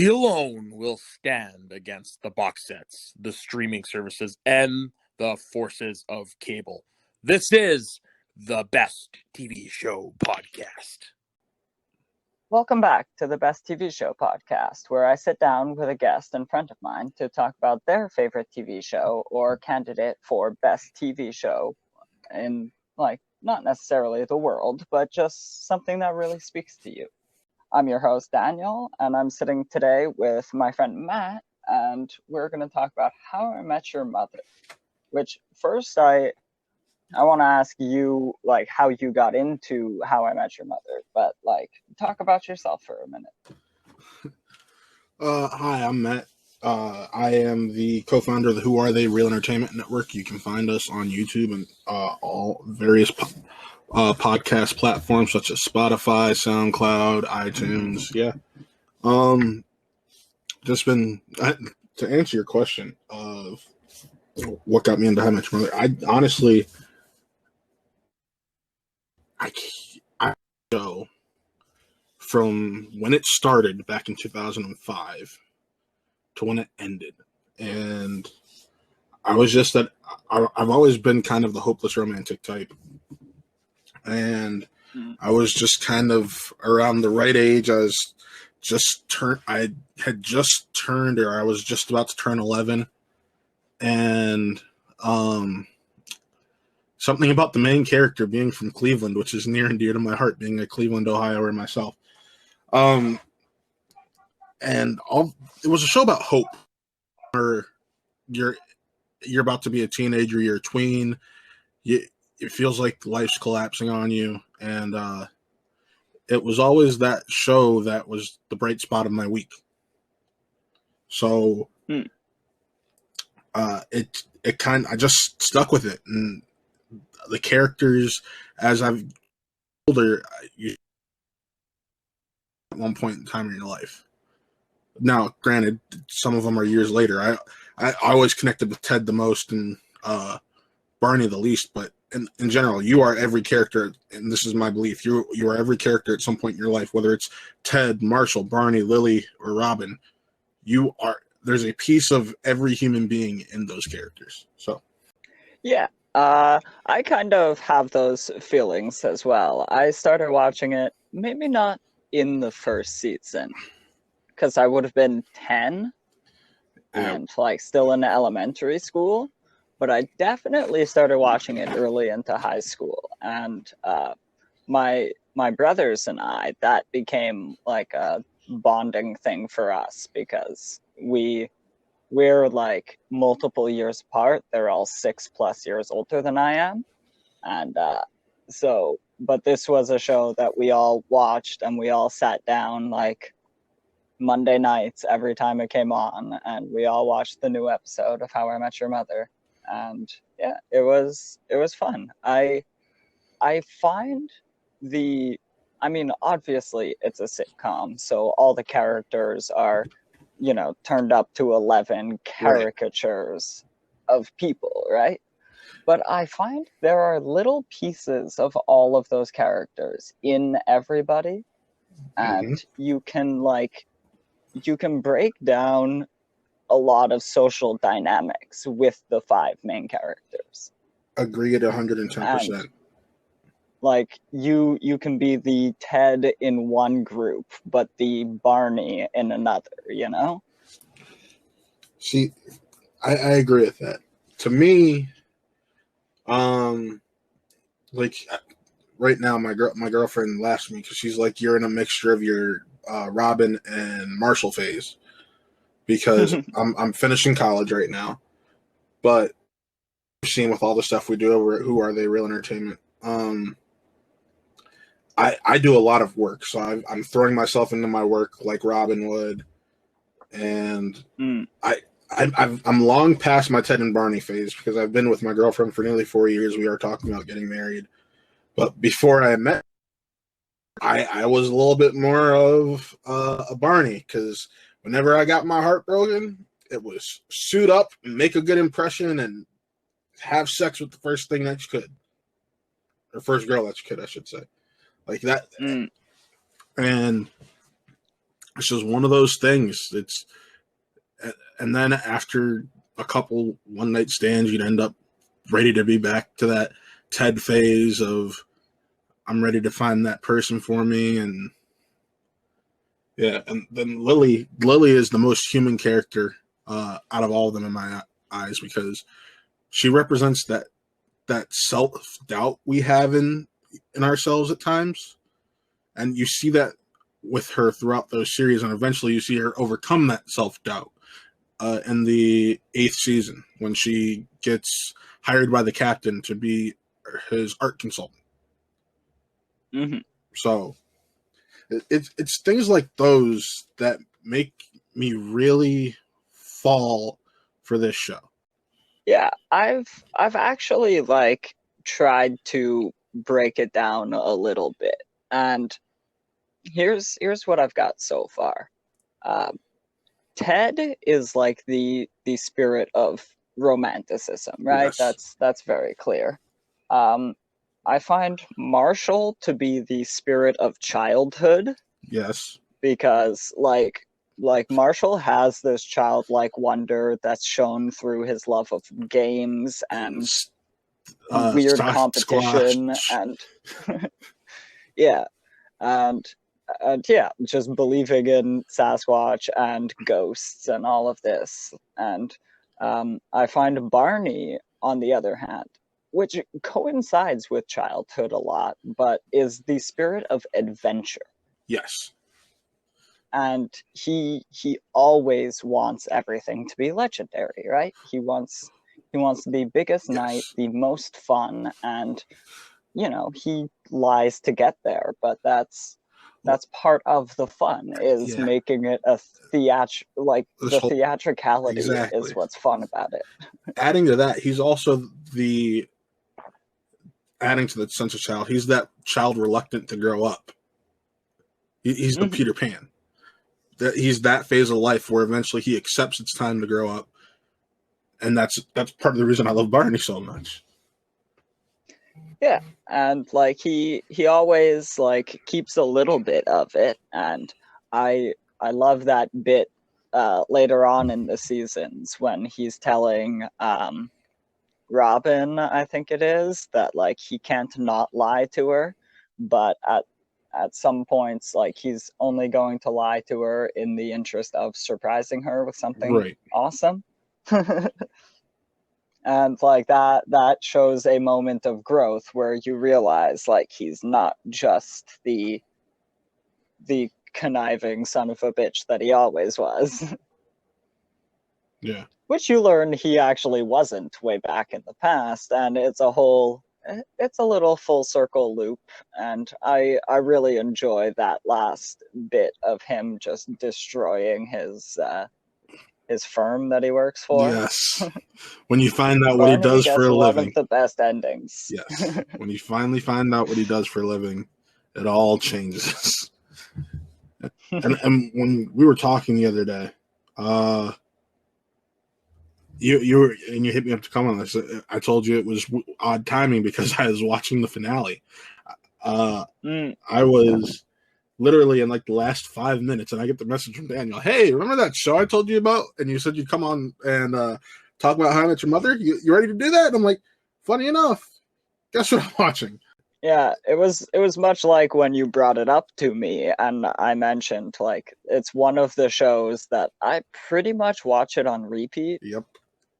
We alone will stand against the box sets, the streaming services, and the forces of cable. This is the Best TV Show Podcast. Welcome back to the Best TV Show Podcast, where I sit down with a guest and friend of mine to talk about their favorite TV show or candidate for Best TV Show in, not necessarily the world, but just something that really speaks to you. I'm your host, Daniel, and I'm sitting today with my friend Matt, and we're going to talk about How I Met Your Mother, which first I want to ask you, how you got into How I Met Your Mother, but, talk about yourself for a minute. Hi, I'm Matt. I am the co-founder of the Who Are They Real Entertainment Network. You can find us on YouTube and all various podcast platforms such as Spotify, SoundCloud, iTunes. Yeah. To answer your question of what got me into How I Met Your Mother, I honestly, I go from when it started back in 2005 to when it ended. And I was just that I've always been kind of the hopeless romantic type. And I was just kind of around the right age. I had just turned, or I was just about to turn 11. And something about the main character being from Cleveland, which is near and dear to my heart, being a Cleveland, Ohioer myself. It was a show about hope, where you're about to be a teenager, you're a tween, it feels like life's collapsing on you, and it was always that show that was the bright spot of my week. So I just stuck with it, and the characters, as I've older, at one point in time in your life. Now, granted, some of them are years later. I always connected with Ted the most and Barney the least, but in general, you are every character, and this is my belief. You are every character at some point in your life, whether it's Ted, Marshall, Barney, Lily, or Robin. There's a piece of every human being in those characters. So, yeah, I kind of have those feelings as well. I started watching it, maybe not in the first season, because I would have been 10 and still in elementary school. But I definitely started watching it early into high school, and my brothers and I, that became like a bonding thing for us, because we're multiple years apart. They're all 6+ years older than I am, and but this was a show that we all watched, and we all sat down Monday nights every time it came on, and we all watched the new episode of How I Met Your Mother. And yeah, it was fun. I find obviously it's a sitcom, so all the characters are, turned up to 11 caricatures of people, right? But I find there are little pieces of all of those characters in everybody, and you can break down a lot of social dynamics with the 5 main characters. Agreed 110%. You can be the Ted in one group, but the Barney in another, See, I agree with that. To me, right now, my girlfriend laughs at me because she's like, you're in a mixture of your Robin and Marshall phase. Because I'm finishing college right now, but seeing with all the stuff we do over at Who Are They Real Entertainment, I do a lot of work, so I'm throwing myself into my work like Robin would, and I'm long past my Ted and Barney phase, because I've been with my girlfriend for nearly 4 years. We are talking about getting married, but before I met, I was a little bit more of a Barney, because whenever I got my heart broken, it was suit up, make a good impression, and have sex with the first thing that you could. Or first girl that you could, I should say. Like that. And It's just one of those things. And then after a couple one night stands, you'd end up ready to be back to that Ted phase of I'm ready to find that person for me. And yeah, and then Lily is the most human character out of all of them in my eyes, because she represents that self-doubt we have in ourselves at times, and you see that with her throughout those series, and eventually you see her overcome that self-doubt in the 8th season when she gets hired by the captain to be his art consultant. Mm-hmm. So it's things like those that make me really fall for this show. Yeah, I've actually like tried to break it down a little bit, and here's what I've got so far. Ted is like the spirit of romanticism, right? Yes. That's very clear. I find Marshall to be the spirit of childhood, Yes. because like Marshall has this childlike wonder that's shown through his love of games and weird competition Squash. and yeah, and yeah, just believing in Sasquatch and ghosts and all of this. And I find Barney, on the other hand, which coincides with childhood a lot, but is the spirit of adventure. Yes. And he always wants everything to be legendary, right? He wants the biggest night, Yes. the most fun, and he lies to get there, but that's part of the fun, is Yeah. making it a the theatricality Exactly. is what's fun about it. Adding to that, he's also adding to the sense of child. He's that child reluctant to grow up. He's the Peter Pan. He's that phase of life where eventually he accepts it's time to grow up, and that's part of the reason I love Barney so much. Yeah, and like he always like keeps a little bit of it, and I love that bit later on in the seasons when he's telling Robin, I think it is, that like he can't not lie to her, but at some points like he's only going to lie to her in the interest of surprising her with something awesome. And like that shows a moment of growth where you realize like he's not just the conniving son of a bitch that he always was. Yeah. Which you learn he actually wasn't way back in the past, and it's a little full circle loop, and I really enjoy that last bit of him just destroying his firm that he works for. Yes. When you find out what he Barney does gets for a one living. of the best endings. Yes. When you finally find out what he does for a living, it all changes. and when we were talking the other day, you hit me up to comment. I told you it was odd timing because I was watching the finale. I was literally in like the last 5 minutes, and I get the message from Daniel. Hey, remember that show I told you about? And you said you'd come on and talk about How I Met Your Mother. You ready to do that? And I'm like, funny enough, guess what I'm watching? Yeah, it was much like when you brought it up to me, and I mentioned like it's one of the shows that I pretty much watch it on repeat. Yep.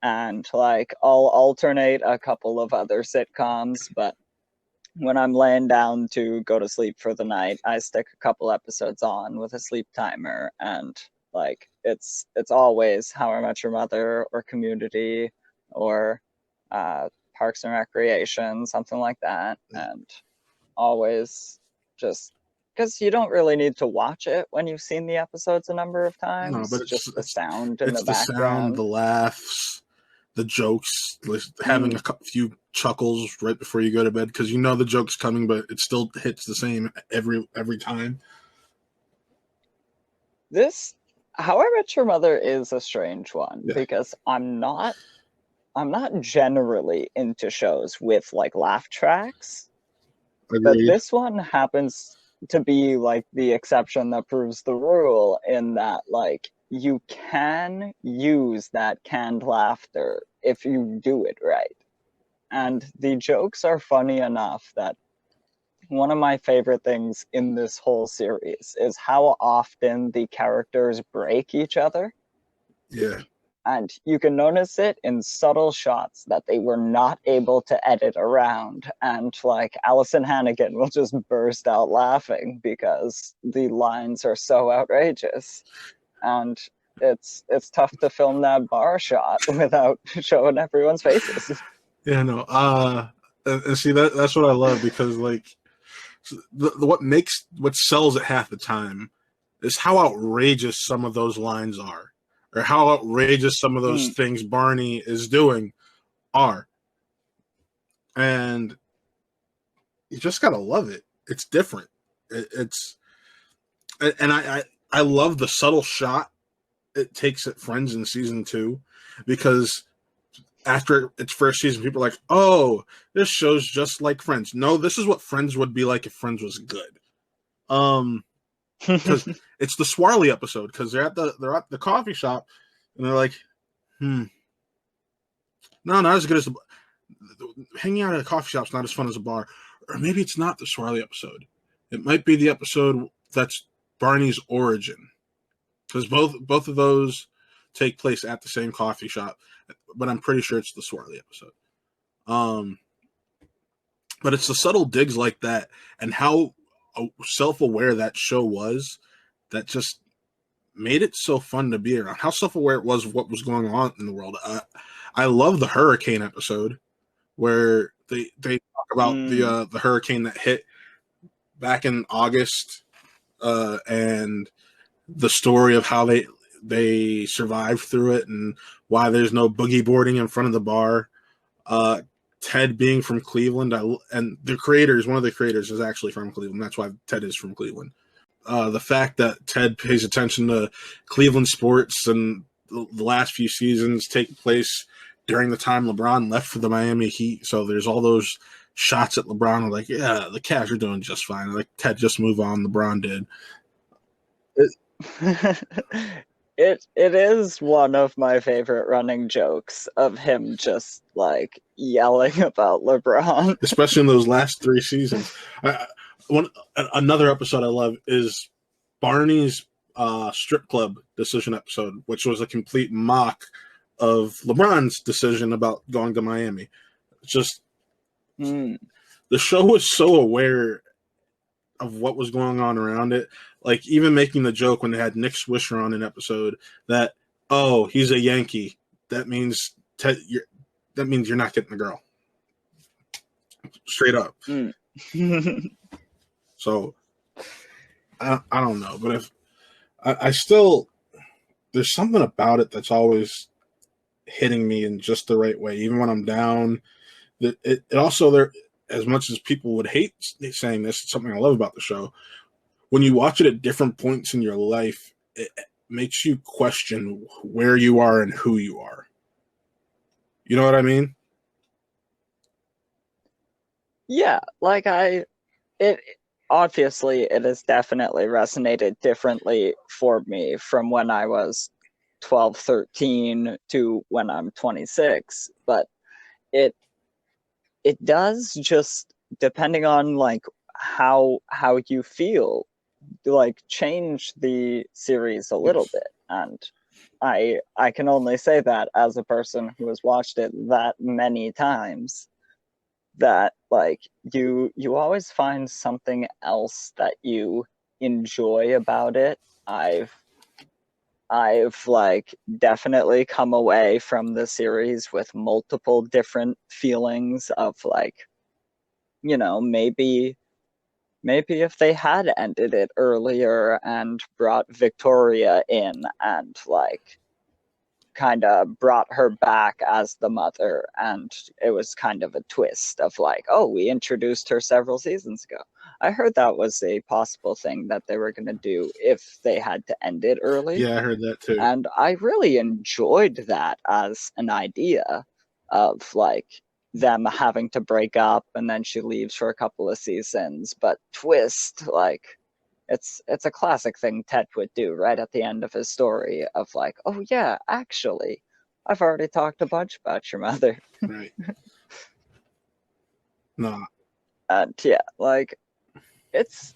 And like I'll alternate a couple of other sitcoms, but when I'm laying down to go to sleep for the night, I stick a couple episodes on with a sleep timer, and like it's always How I Met Your Mother or Community or Parks and Recreation, something like that, and always just because you don't really need to watch it when you've seen the episodes a number of times. No, but just the sound in the the sound, background, the laughs, the jokes, having a few chuckles right before you go to bed because you know the joke's coming, but it still hits the same every time. This How I Met Your Mother is a strange one because I'm not generally into shows with like laugh tracks. Agreed. But this one happens to be like the exception that proves the rule, in that like you can use that canned laughter if you do it right. And the jokes are funny enough that one of my favorite things in this whole series is how often the characters break each other. Yeah. And you can notice it in subtle shots that they were not able to edit around. And like Allison Hannigan will just burst out laughing because the lines are so outrageous. And it's tough to film that bar shot without showing everyone's faces. Yeah, no. And see that's what I love, because like what sells it half the time is how outrageous some of those lines are, or how outrageous some of those things Barney is doing are, and you just gotta love it. It's different. It's and I love the subtle shot it takes at Friends in season 2, because after its first season, people are like, "Oh, this show's just like Friends." No, this is what Friends would be like if Friends was good. Because it's the Swarley episode, because they're at the coffee shop, and they're like, no, not as good as hanging out at a coffee shop's not as fun as a bar. Or maybe it's not the Swarley episode. It might be the episode that's Barney's origin, because both of those take place at the same coffee shop, but I'm pretty sure it's the Swarley episode. But it's the subtle digs like that, and how self-aware that show was, that just made it so fun to be around. How self-aware it was of what was going on in the world. I love the hurricane episode, they talk about the hurricane that hit back in August, and the story of how they survived through it, and why there's no boogie boarding in front of the bar. Ted being from Cleveland, and one of the creators is actually from Cleveland. That's why Ted is from Cleveland. The fact that Ted pays attention to Cleveland sports, and the last few seasons take place during the time LeBron left for the Miami Heat. So there's all those shots at LeBron, like, yeah, the Cavs are doing just fine. Like, Ted, just move on. LeBron did. It is one of my favorite running jokes of him just like yelling about LeBron, especially in those last 3 seasons. Another episode I love is Barney's strip club decision episode, which was a complete mock of LeBron's decision about going to Miami. It's just the show was so aware of what was going on around it. Like, even making the joke when they had Nick Swisher on an episode that, oh, he's a Yankee. That means you're not getting the girl. Straight up. So, I don't know. But if I still, there's something about it that's always hitting me in just the right way, even when I'm down. That it also, there, as much as people would hate saying this, it's something I love about the show. When you watch it at different points in your life, it makes you question where you are and who you are. You know what I mean? Yeah, like obviously it has definitely resonated differently for me from when I was 12, 13 to when I'm 26, but it does, just depending on like how you feel, like change the series a little bit. And I can only say that as a person who has watched it that many times, that like you always find something else that you enjoy about it. I've like definitely come away from the series with multiple different feelings of like, you know, maybe if they had ended it earlier and brought Victoria in and like kind of brought her back as the mother, and it was kind of a twist of like, oh, we introduced her several seasons ago. I heard that was a possible thing that they were going to do if they had to end it early. Yeah, I heard that too. And I really enjoyed that as an idea of like, them having to break up, and then she leaves for a couple of seasons. But twist, like, it's a classic thing Ted would do right at the end of his story of like, oh yeah, actually, I've already talked a bunch about your mother. Right. No. And yeah, like, it's,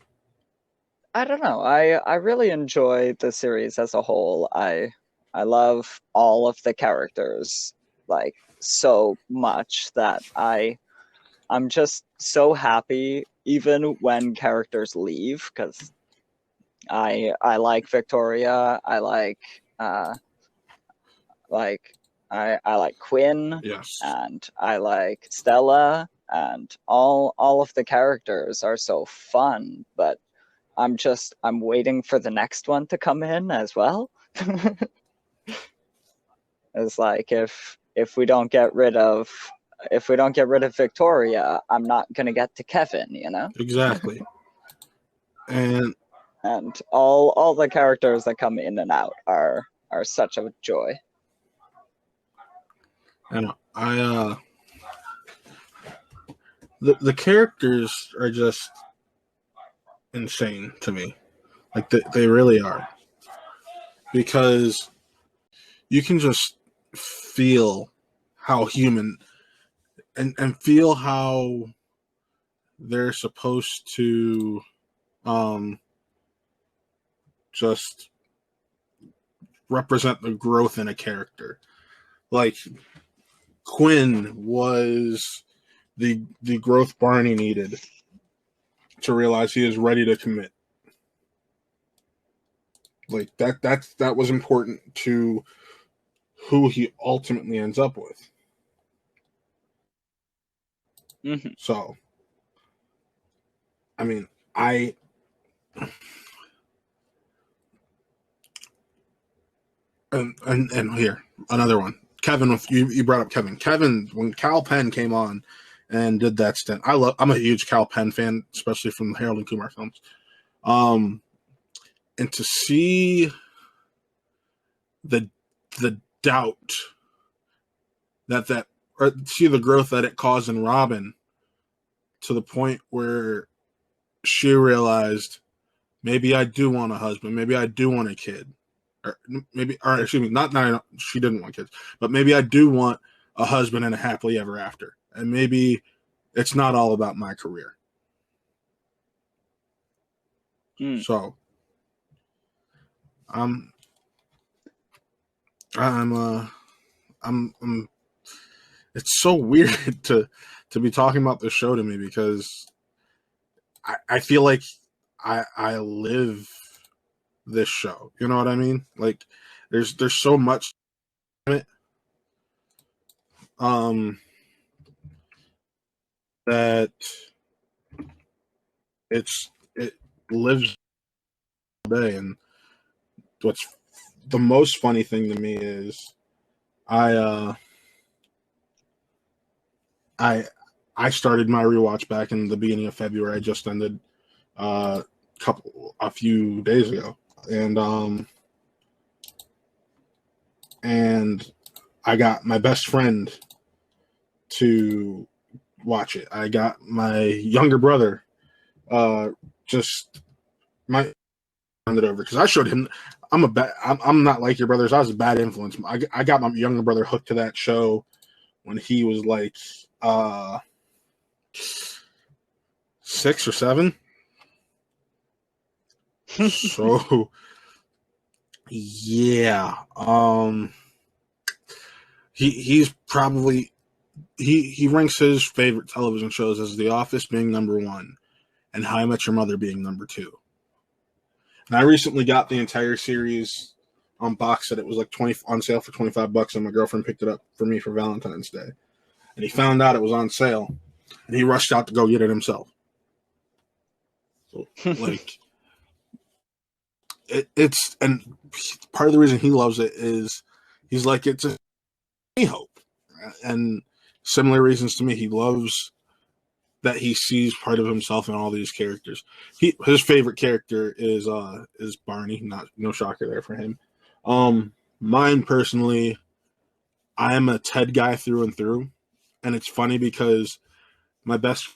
I don't know. I really enjoy the series as a whole. I love all of the characters like so much that I'm just so happy even when characters leave, because I like Victoria. I like Quinn, Yes. and I like Stella, and all of the characters are so fun, but I'm waiting for the next one to come in as well. It's like, if we don't get rid of Victoria, I'm not gonna get to Kevin, you know? Exactly. And all the characters that come in and out are such a joy. and the characters are just insane to me. Like they really are. Because you can just feel how human and feel how they're supposed to just represent the growth in a character. Like Quinn was the growth Barney needed to realize he is ready to commit. Like that was important to who he ultimately ends up with. Mm-hmm. So, I mean, and here another one. Kevin, you brought up Kevin. Kevin, when Cal Penn came on and did that stint, I'm a huge Cal Penn fan, especially from the Harold and Kumar films. And to see the doubt that or see the growth that it caused in Robin, to the point where she realized, maybe I do want a husband, maybe I do want a kid, or excuse me, not she didn't want kids, but maybe I do want a husband and a happily ever after, and maybe it's not all about my career. So, I'm it's so weird to be talking about the show to me, because I feel like I live this show. You know what I mean? Like there's so much in it, that it lives all day. And what's the most funny thing to me is I started my rewatch back in the beginning of February. I just ended a few days ago, and I got my best friend to watch it. I got my younger brother just my hand it over, because I showed him I'm not like your brothers. I was a bad influence. I got my younger brother hooked to that show when he was like 6 or 7. So yeah, he's probably he ranks his favorite television shows as The Office being number 1 and How I Met Your Mother being number 2. And I recently got the entire series on box set. It was like on sale for $25, and my girlfriend picked it up for me for Valentine's Day. And he found out it was on sale, and he rushed out to go get it himself. So, like, it's, and part of the reason he loves it is he's like, it's a hope. And similar reasons to me, he loves that he sees part of himself in all these characters. His favorite character is Barney. No shocker there for him. Mine personally, I'm a Ted guy through and through, and it's funny because my best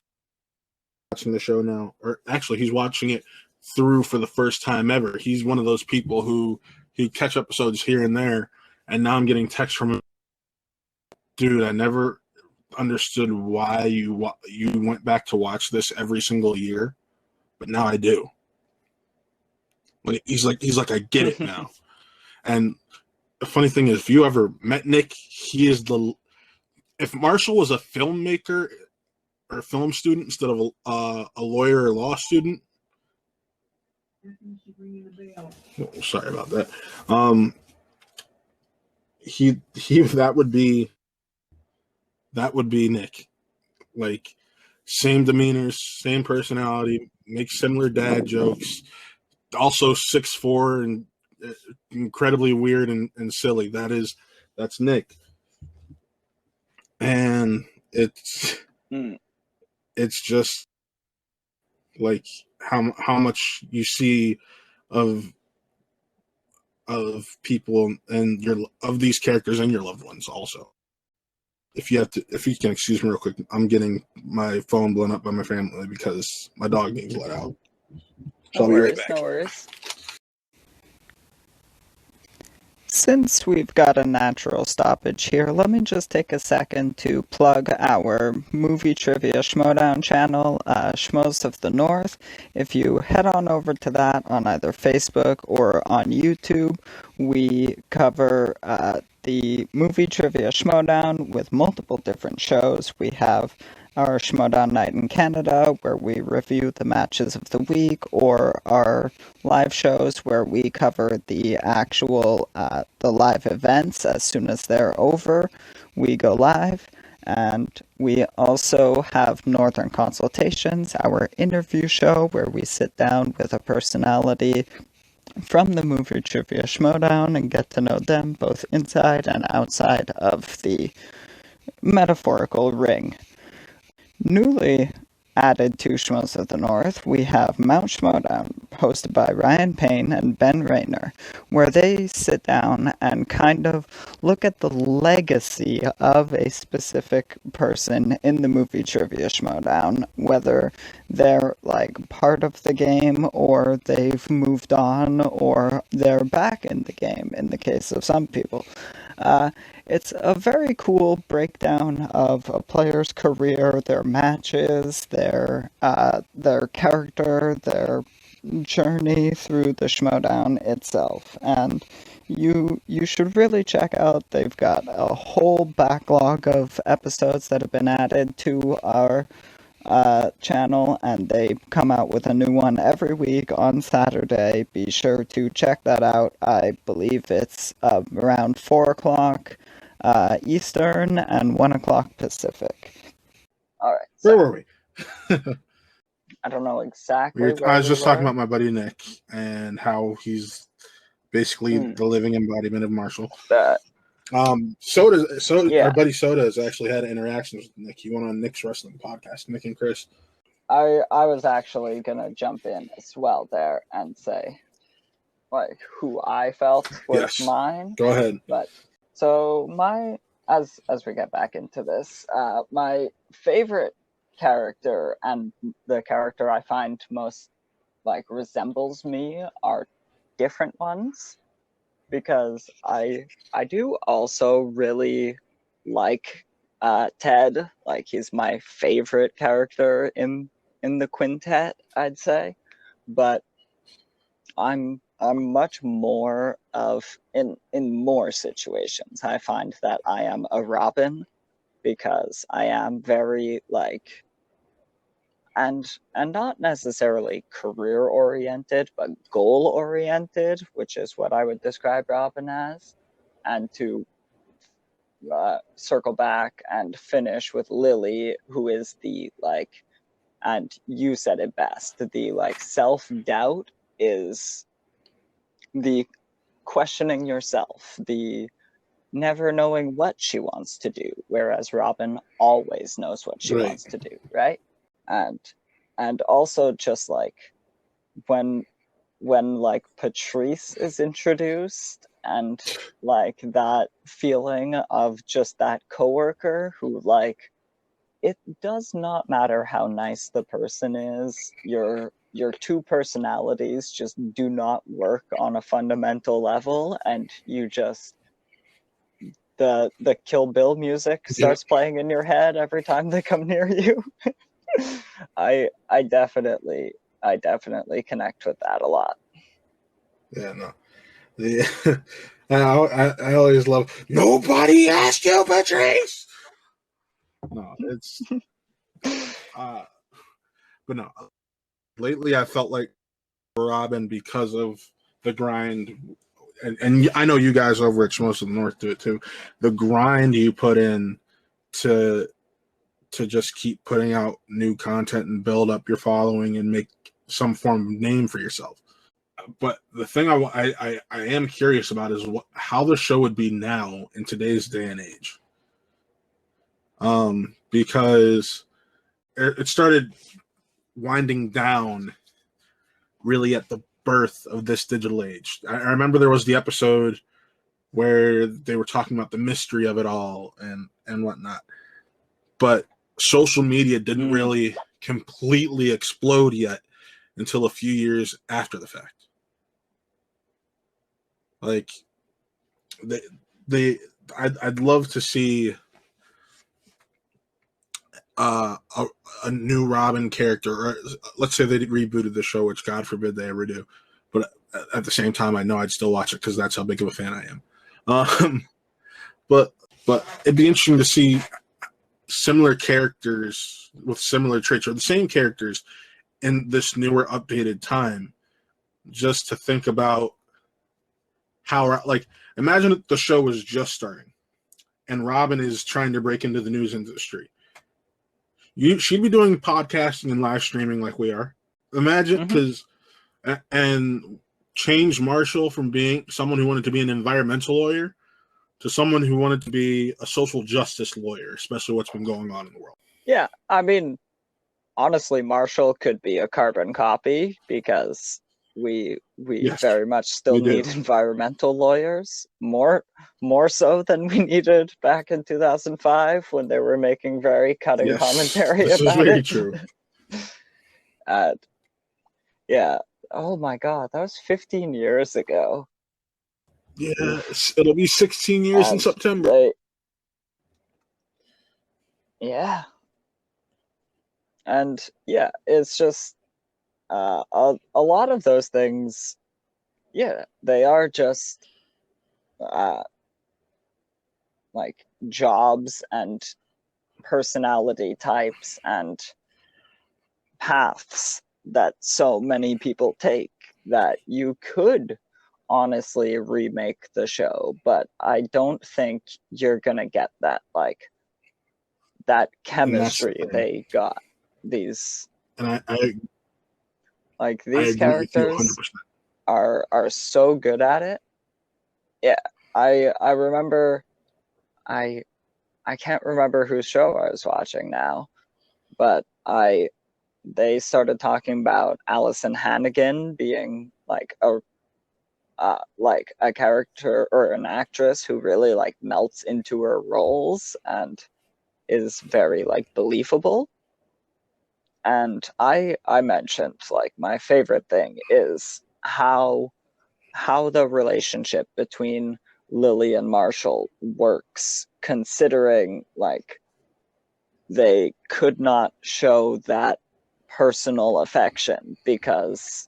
watching the show now, or actually he's watching it through for the first time ever. He's one of those people who he catch episodes here and there, and now I'm getting texts from him. Dude, I never understood why you went back to watch this every single year, but now I do. Like he's like I get it now. And the funny thing is, if you ever met Nick, he is if Marshall was a filmmaker or a film student instead of a lawyer or law student. Oh, sorry about that. He that would be Nick. Like, same demeanor, same personality, makes similar dad jokes. Also 6'4" and incredibly weird and silly. That's Nick. And it's just like how much you see of people and of these characters and your loved ones also. If you can excuse me real quick, I'm getting my phone blown up by my family because my dog needs let out. So I'll be right back. No worries. Since we've got a natural stoppage here, let me just take a second to plug our movie trivia Schmodown channel, Schmoes of the North. If you head on over to that on either Facebook or on YouTube, we cover the movie trivia Schmodown with multiple different shows. We have our Schmodown Night in Canada, where we review the matches of the week, or our live shows where we cover the actual the live events as soon as they're over. We go live. And we also have Northern Consultations, our interview show where we sit down with a personality from the movie trivia Schmodown and get to know them both inside and outside of the metaphorical ring. Newly added to Schmoes of the North, we have Mount Schmodown, hosted by Ryan Payne and Ben Rayner, where they sit down and kind of look at the legacy of a specific person in the movie trivia Schmodown, whether they're like part of the game or they've moved on or they're back in the game in the case of some people. It's a very cool breakdown of a player's career, their matches, their character, their journey through the Schmodown itself. And you should really check out. They've got a whole backlog of episodes that have been added to our channel, and they come out with a new one every week on Saturday. Be sure to check that out. I believe it's around 4 o'clock Eastern and 1 o'clock Pacific. All right. So, where were we? I don't know exactly. I was just talking about my buddy Nick and how he's basically the living embodiment of Marshall. Our buddy Soda has actually had interactions with Nick. He went on Nick's wrestling podcast, Nick and Chris. I was actually gonna jump in as well there and say, like, who I felt was mine. Go ahead. But so as we get back into this, my favorite character and the character I find most like resembles me are different ones. Because I do also really like Ted. Like, he's my favorite character in the quintet, I'd say. But I'm much more of in more situations. I find that I am a Robin because I am very like and not necessarily career oriented, but goal oriented, which is what I would describe Robin as. And to circle back and finish with Lily, who is the like, and you said it best, the like self-doubt is the questioning yourself, the never knowing what she wants to do, whereas Robin always knows what she wants to do, right? And also just like when like Patrice is introduced and like that feeling of just that coworker who like it does not matter how nice the person is. Your two personalities just do not work on a fundamental level, and you just the Kill Bill music starts playing in your head every time they come near you. I definitely connect with that a lot. Yeah, no. I always love, nobody asked you, Patrice. No, it's but no. Lately, I felt like Robin, because of the grind, and I know you guys over at Most of the North do it too. The grind you put in to just keep putting out new content and build up your following and make some form of name for yourself. But the thing I am curious about is how the show would be now in today's day and age. Because it started winding down really at the birth of this digital age. I remember there was the episode where they were talking about the mystery of it all and whatnot. But social media didn't really completely explode yet until a few years after the fact. Like, I'd love to see a new Robin character, or let's say they rebooted the show, which God forbid they ever do. But at the same time, I know I'd still watch it because that's how big of a fan I am. But it'd be interesting to see similar characters with similar traits, or the same characters in this newer, updated time, just to think about how, like, imagine if the show was just starting and Robin is trying to break into the news industry. She'd be doing podcasting and live streaming like we are. Imagine, and change Marshall from being someone who wanted to be an environmental lawyer to someone who wanted to be a social justice lawyer, especially what's been going on in the world. Yeah, I mean, honestly, Marshall could be a carbon copy, because we very much still need environmental lawyers, more so than we needed back in 2005 when they were making very cutting commentary this about is very it. True. Yeah. Oh my God, that was 15 years ago. Yeah, it'll be 16 years in September. Yeah. And yeah, it's just a lot of those things, yeah, they are just like jobs and personality types and paths that so many people take, that you could honestly remake the show, but I don't think you're gonna get that, like, that chemistry they got. These, and these characters are so good at it. Yeah, I remember, I can't remember whose show I was watching now, but they started talking about Allison Hannigan being like a character or an actress who really like melts into her roles and is very like believable. And I mentioned, like, my favorite thing is how the relationship between Lily and Marshall works, considering like they could not show that personal affection because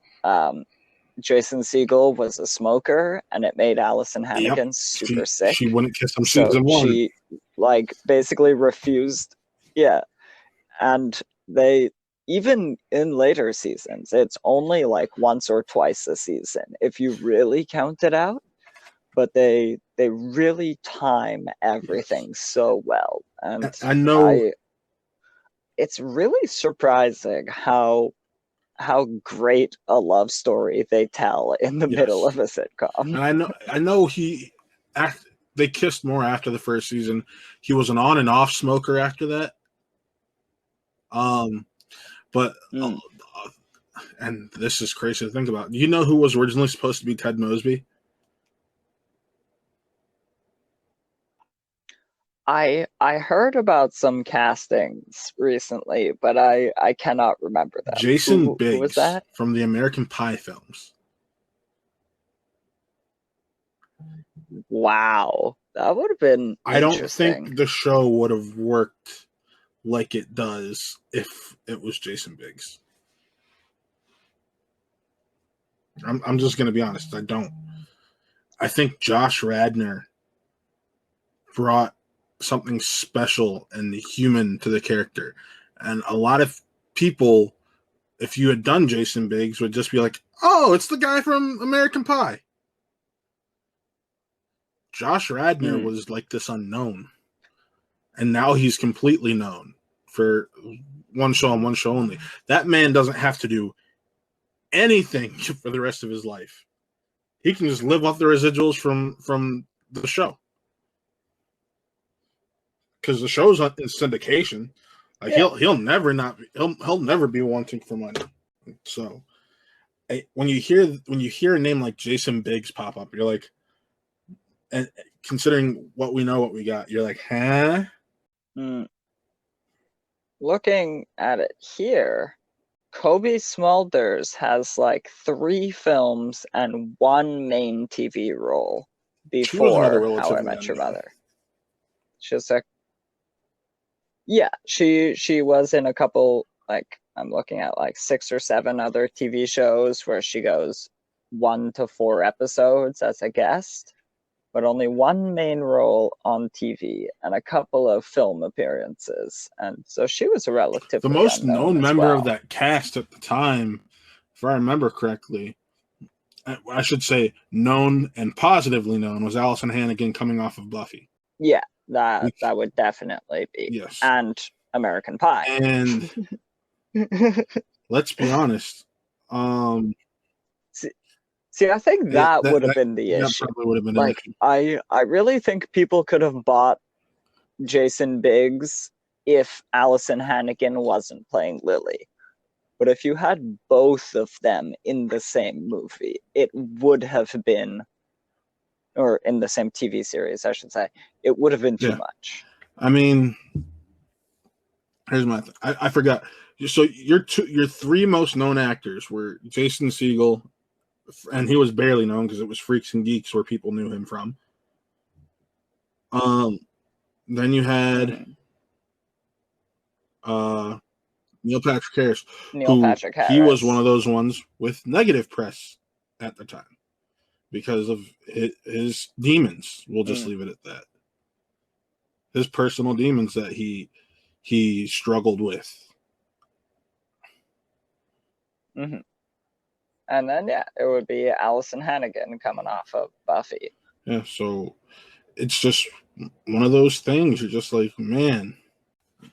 Jason Segel was a smoker, and it made Allison Hannigan super sick. She wouldn't kiss him so season 1. She like basically refused. Yeah, and they, even in later seasons, it's only like once or twice a season if you really count it out. But they really time everything so well, and I know. It's really surprising how great a love story they tell in the middle of a sitcom. And I know they kissed more after the first season. He was an on and off smoker after that. But and this is crazy to think about. Do you know who was originally supposed to be Ted Mosby? I heard about some castings recently, but I cannot remember them. Jason Who was Biggs that? from the American Pie films. Wow, that would have been I don't interesting. think the show would have worked like it does if it was Jason Biggs. I'm just going to be honest. I don't. I think Josh Radnor brought something special and human to the character. And a lot of people, if you had done Jason Biggs, would just be like, oh, it's the guy from American Pie. Josh Radnor was like this unknown. And now he's completely known for one show and one show only. That man doesn't have to do anything for the rest of his life. He can just live off the residuals from the show. Because the show's in syndication. Like he'll never be wanting for money. So when you hear a name like Jason Biggs pop up, you're like, and considering what we know, what we got, you're like, huh? Looking at it here, Kobe Smulders has like 3 films and 1 main TV role She was another before How I relatively Met Your unknown. Mother. She's like, yeah, she was in a couple, like I'm looking at like 6 or 7 other TV shows where she goes 1 to 4 episodes as a guest, but only 1 main role on TV and a couple of film appearances. And so she was The relatively most unknown known as member well. of that cast at the time, if I remember correctly, I should say known and positively known, was Allison Hannigan coming off of Buffy. Yeah, that would definitely be. Yes. And American Pie. And let's be honest. See, I think that would have been the that issue. probably would have been Like, an issue. I really think people could have bought Jason Biggs if Allison Hannigan wasn't playing Lily. But if you had both of them in the same movie, it would have been, or in the same TV series, I should say, it would have been too much. I mean, here's my thing. I forgot. So your 3 most known actors were Jason Segel, and he was barely known because it was Freaks and Geeks where people knew him from. Then you had Neil Patrick Harris. He was one of those ones with negative press at the time because of his demons. We'll just leave it at that. His personal demons that he struggled with. Mm-hmm. And then, it would be Allison Hannigan coming off of Buffy. Yeah, so it's just one of those things. You're just like, man,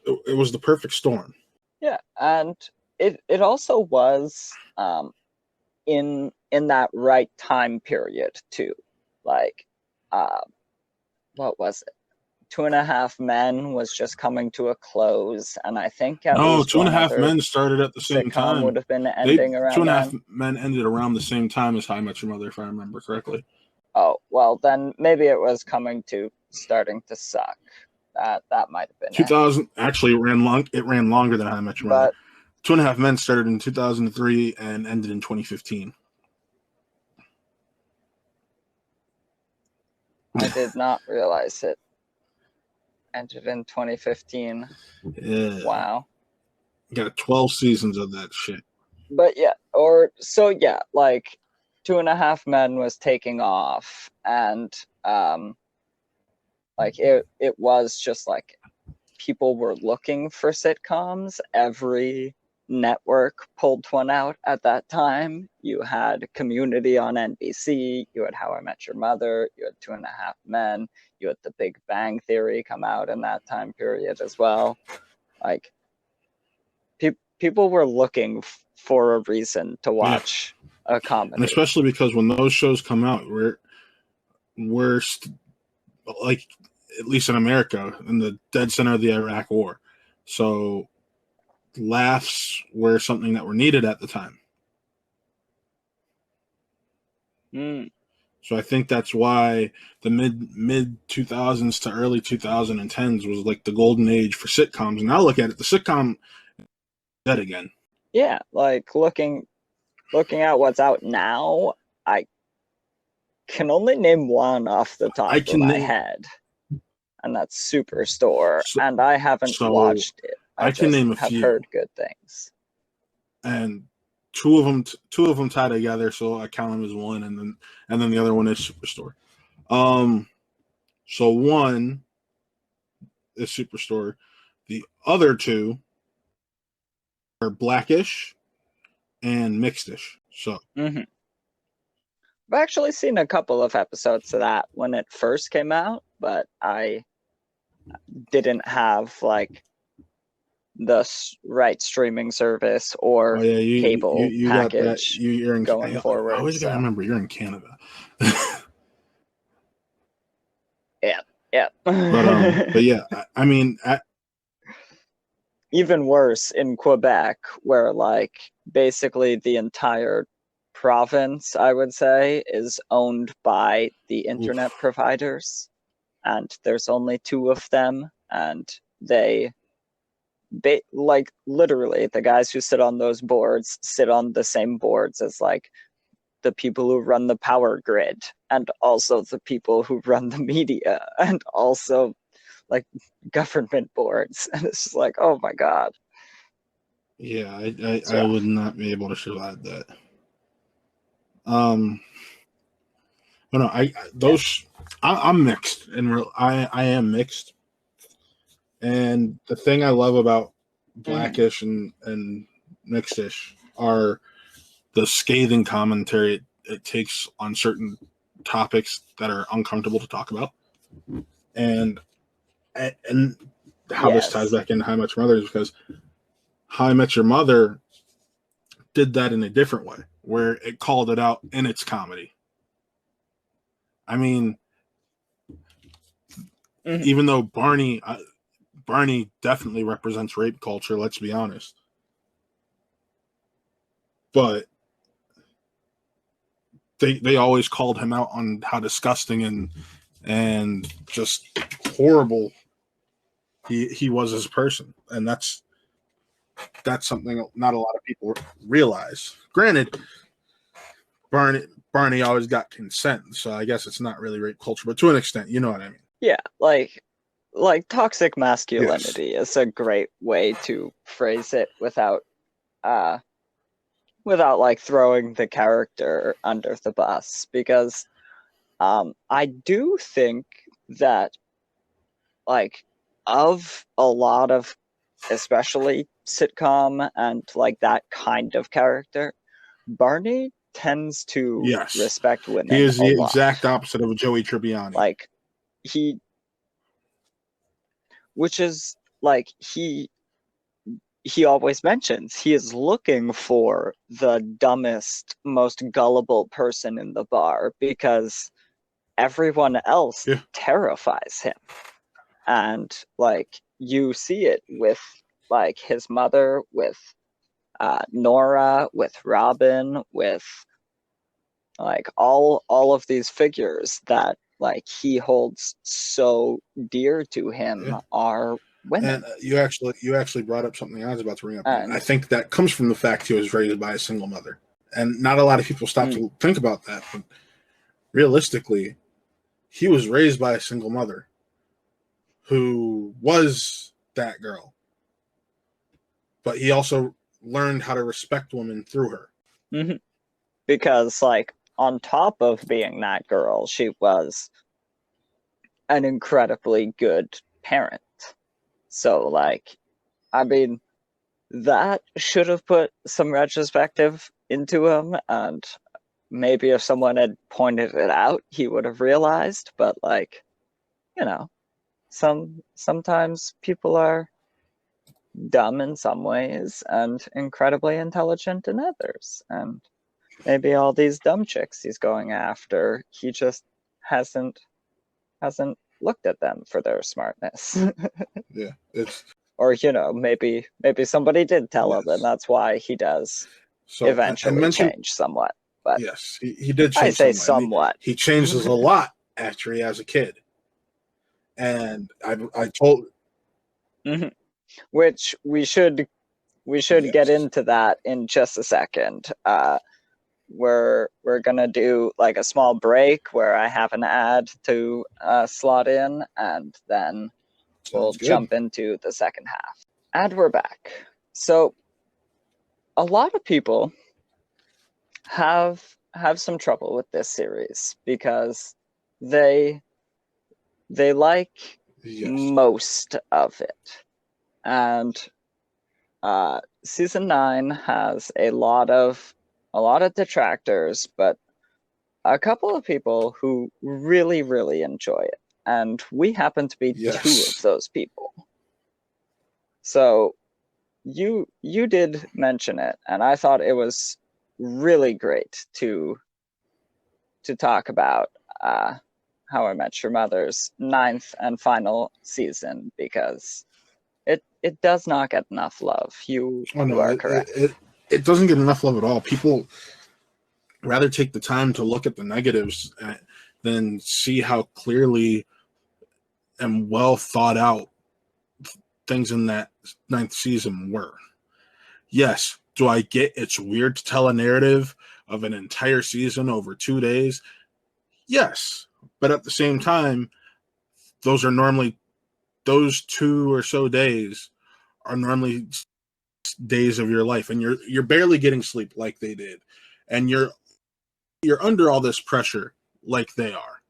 it was the perfect storm. Yeah, and it also was in that right time period too. Like, what was it? 2.5 Men was just coming to a close, and I think at least 2.5 Men started at the same time. Would have been ending around 2.5 Men ended around the same time as How I Met Your Mother, if I remember correctly. Oh, well, then maybe it was starting to suck. That might have been 2000 actually it ran longer than How I Met Your Mother. 2.5 Men started in 2003 and ended in 2015. I did not realize it ended in 2015. Yeah. Wow. Got 12 seasons of that shit. But like 2.5 Men was taking off, and like it was just like people were looking for sitcoms. Every network pulled one out at that time. You had Community on NBC, you had How I Met Your Mother, you had 2.5 Men, you had The Big Bang Theory come out in that time period as well. Like, people were looking for a reason to watch a comedy. And especially because when those shows come out, we're like, at least in America, in the dead center of the Iraq War. So laughs were something that were needed at the time. So I think that's why the mid 2000s to early 2010s was like the golden age for sitcoms. And now look at it, the sitcom is dead again. Yeah, like looking at what's out now, I can only name one off the top of my head, and that's Superstore. And I haven't watched it. I can name a have few. heard good things. And two of them tie together, so I count them as one, and then the other one is Superstore. So one is Superstore. The other two are Blackish and Mixedish. So I've actually seen a couple of episodes of that when it first came out, but I didn't have like the right streaming service or cable package you're in, going forward. I always gotta remember you're in Canada. Yeah. But yeah, I mean, even worse in Quebec, where like basically the entire province, I would say, is owned by the internet providers, and there's only two of them, and they like literally the guys who sit on those boards sit on the same boards as like the people who run the power grid, and also the people who run the media, and also like government boards. And it's just like, oh my god. Yeah, I would not be able to survive that. But no, I'm mixed, and I am mixed. And the thing I love about Blackish and Mixedish are the scathing commentary it takes on certain topics that are uncomfortable to talk about, and how this ties back into How I Met Your Mother is because How I Met Your Mother did that in a different way, where it called it out in its comedy. I mean, even though Barney definitely represents rape culture, let's be honest. But they always called him out on how disgusting and just horrible he was as a person. And that's something not a lot of people realize. Granted, Barney always got consent, so I guess it's not really rape culture, but to an extent, you know what I mean. Yeah, like toxic masculinity is a great way to phrase it without like throwing the character under the bus, because I do think that like of a lot of especially sitcom and like that kind of character, Barney tends to respect women. He is the exact opposite of Joey Tribbiani. Like which is like he always mentions he is looking for the dumbest, most gullible person in the bar because everyone else terrifies him. And like you see it with like his mother, with Nora, with Robin, with like all of these figures that like he holds so dear to him are women. And you actually brought up something I was about to bring up. And I think that comes from the fact he was raised by a single mother. And not a lot of people stop to think about that. But realistically, he was raised by a single mother who was that girl. But he also learned how to respect women through her. Because like on top of being that girl, she was an incredibly good parent. So like, I mean, that should have put some retrospective into him, and maybe if someone had pointed it out, he would have realized. But like, you know, sometimes people are dumb in some ways and incredibly intelligent in others, and maybe all these dumb chicks he's going after, he just hasn't looked at them for their smartness. Yeah, it's or you know, maybe somebody did tell him, and that's why he does eventually change somewhat. but yes, he did I change say somewhat. I mean, somewhat. he changes a lot after he has a kid, and I told Which we should get yes, into that in just a second. We're gonna do like a small break where I have an ad to slot in, and then we'll sounds good. jump into the second half. And we're back. So a lot of people have some trouble with this series because they like Yes, most of it, and season 9 has a lot of detractors, but a couple of people who really, really enjoy it. And we happen to be two of yes, those people. So you did mention it, and I thought it was really great to talk about How I Met Your Mother's 9th and final season, because it does not get enough love. You oh no, are correct. it doesn't get enough love at all. People rather take the time to look at the negatives than see how clearly and well thought out things in that 9th season were. Yes, do I get it's weird to tell a narrative of an entire season over 2 days? Yes, but at the same time, those 2 or so days are normally days of your life, and you're barely getting sleep like they did, and you're under all this pressure like they are.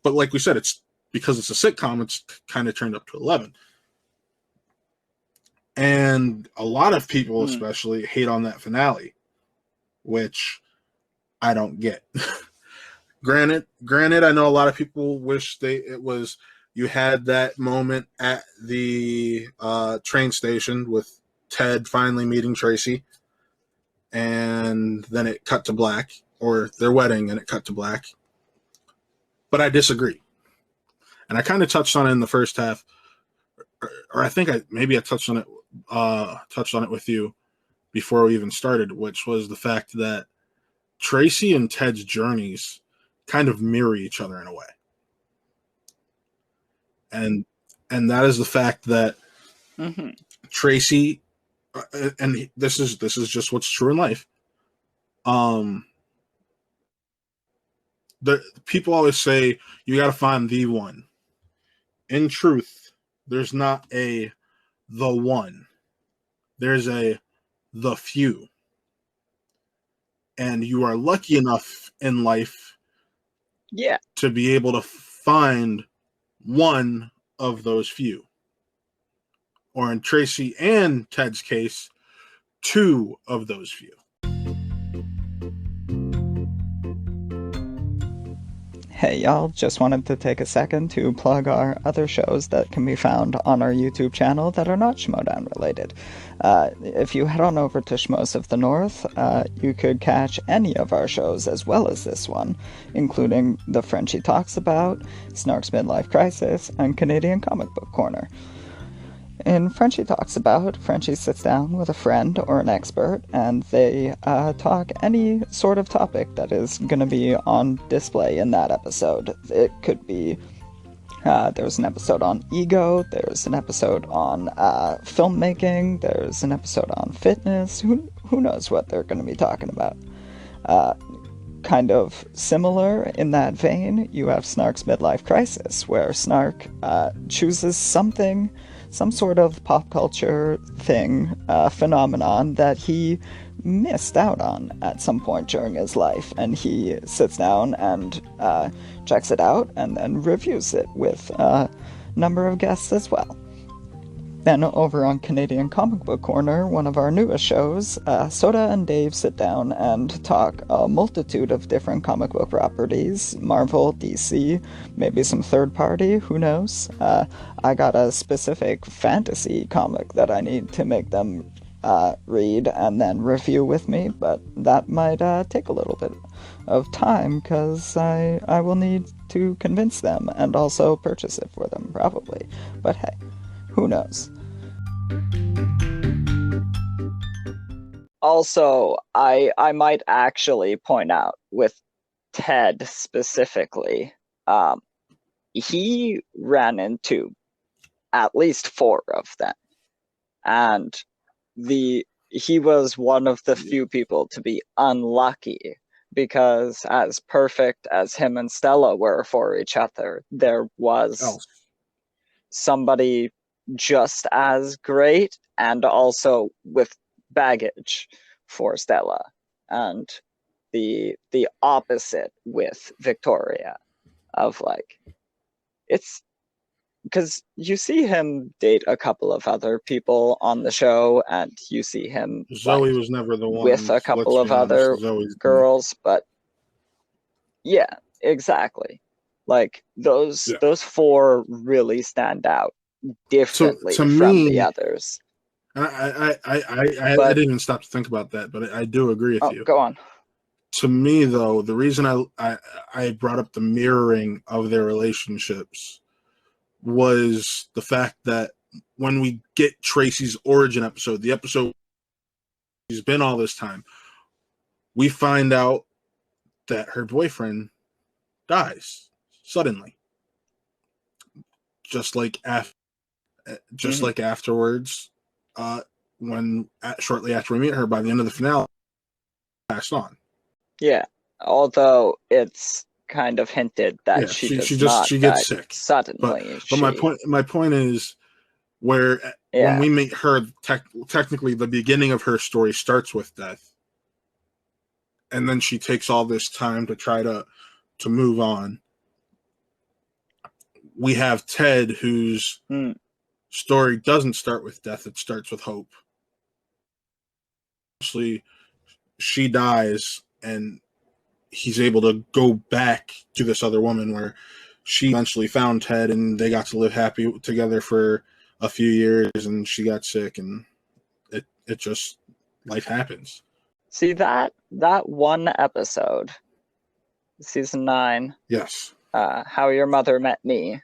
But like we said, it's because it's a sitcom, it's kind of turned up to 11. And a lot of people especially hate on that finale, which I don't get. Granted, I know a lot of people wish you had that moment at the train station with Ted finally meeting Tracy, and then it cut to black, or their wedding and it cut to black. But I disagree. And I kind of touched on it in the first half, or I think I touched on it with you before we even started, which was the fact that Tracy and Ted's journeys kind of mirror each other in a way. And that is the fact that Tracy, and this is just what's true in life. The people always say you got to find the one. In truth, there's not the one. There's the few. And you are lucky enough in life to be able to find one of those few. Or in Tracy and Ted's case, 2 of those few. Hey y'all, just wanted to take a second to plug our other shows that can be found on our YouTube channel that are not Schmodown related. If you head on over to Schmoes of the North, you could catch any of our shows as well as this one, including The Frenchie Talks About, Snark's Midlife Crisis, and Canadian Comic Book Corner. In Frenchie Talks About, Frenchie sits down with a friend or an expert, and they talk any sort of topic that is going to be on display in that episode. It could be, there's an episode on ego, there's an episode on filmmaking, there's an episode on fitness, who knows what they're going to be talking about. Kind of similar in that vein, you have Snark's Midlife Crisis, where Snark chooses some sort of pop culture thing, phenomenon that he missed out on at some point during his life, and he sits down and checks it out and then reviews it with a number of guests as well. Then over on Canadian Comic Book Corner, one of our newest shows, Soda and Dave sit down and talk a multitude of different comic book properties, Marvel, DC, maybe some third party, who knows. I got a specific fantasy comic that I need to make them read and then review with me, but that might take a little bit of time because I will need to convince them and also purchase it for them, probably. But hey, who knows? Also, I might actually point out with Ted specifically, he ran into at least 4 of them, and he was one of the few people to be unlucky, because as perfect as him and Stella were for each other, there was somebody just as great and also with baggage for Stella, and the opposite with Victoria, of like, it's because you see him date a couple of other people on the show, and you see him Zoe like was never the with one. a couple Let's of be honest. other Zoe's girls, but yeah, exactly. Like those yeah. 4 really stand out differently To from the me, others. I But didn't even stop to think about that, but I do agree with you. go on. To me, though, the reason I brought up the mirroring of their relationships was the fact that when we get Tracy's origin episode, the episode she's been all this time, we find out that her boyfriend dies suddenly, just like like afterwards, when shortly after we meet her, by the end of the finale, passed on. Yeah, although it's kind of hinted that Yeah, she does not she die gets sick. suddenly. But my point is, where when we meet her, technically the beginning of her story starts with death, and then she takes all this time to try to move on. We have Ted, whose story doesn't start with death; it starts with hope. Actually, she dies, and he's able to go back to this other woman, where she eventually found Ted, and they got to live happy together for a few years. And she got sick, and it just, life happens. See that one episode, season 9. Yes. How Your Mother Met Me.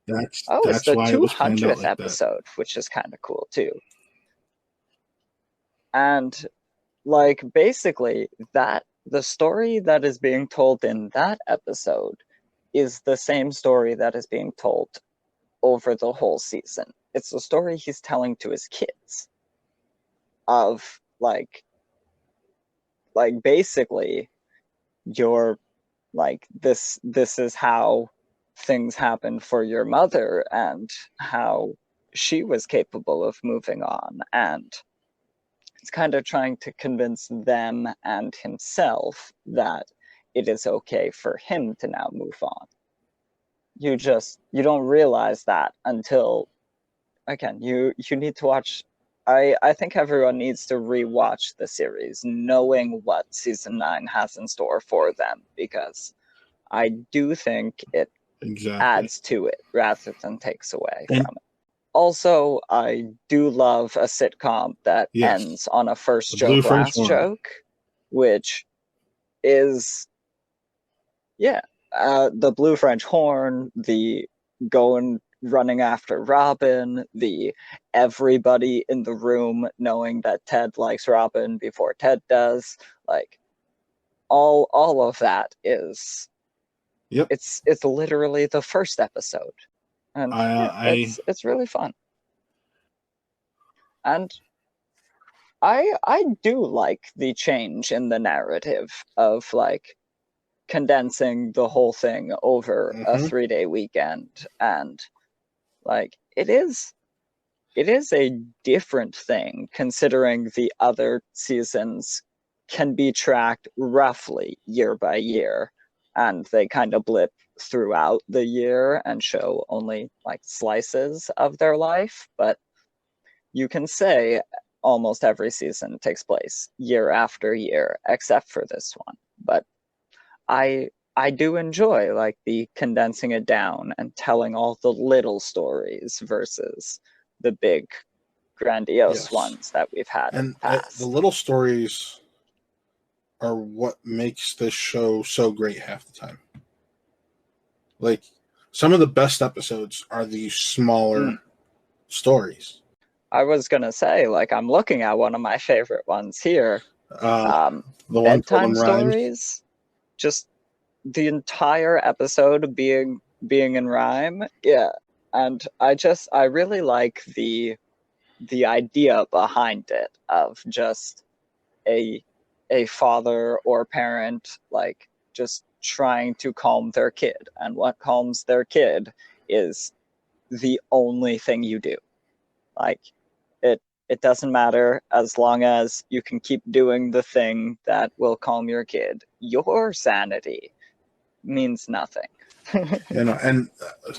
That's It's the why it was planned out 200th like episode, which is kind of cool too. And like basically the story that is being told in that episode is the same story that is being told over the whole season. It's the story he's telling to his kids of like basically, you're like, this is how things happened for your mother and how she was capable of moving on, and it's kind of trying to convince them and himself that it is okay for him to now move on. You don't realize that until, again, you need to watch. I think everyone needs to rewatch the series knowing what season 9 has in store for them, because I do think it adds to it rather than takes away from it. Also, I do love a sitcom that ends on a first joke, last joke, which is, the Blue French Horn, the running after Robin, the everybody in the room knowing that Ted likes Robin before Ted does, like all of that is, it's literally the first episode, and it's really fun. And I do like the change in the narrative of like condensing the whole thing over a 3-day weekend, and like it is a different thing, considering the other seasons can be tracked roughly year by year, and they kind of blip throughout the year and show only like slices of their life. But you can say almost every season takes place year after year, except for this one. But I do enjoy like the condensing it down and telling all the little stories versus the big grandiose ones that we've had in the past. The little stories are what makes this show so great half the time. Like, some of the best episodes are the smaller stories. I was gonna say, like, I'm looking at one of my favorite ones here. The one told Bedtime in rhyme. stories. Just the entire episode being in rhyme. Yeah. And I really like the idea behind it of just a a father or parent like just trying to calm their kid, and what calms their kid is the only thing you do. Like it doesn't matter as long as you can keep doing the thing that will calm your kid. Your sanity means nothing. And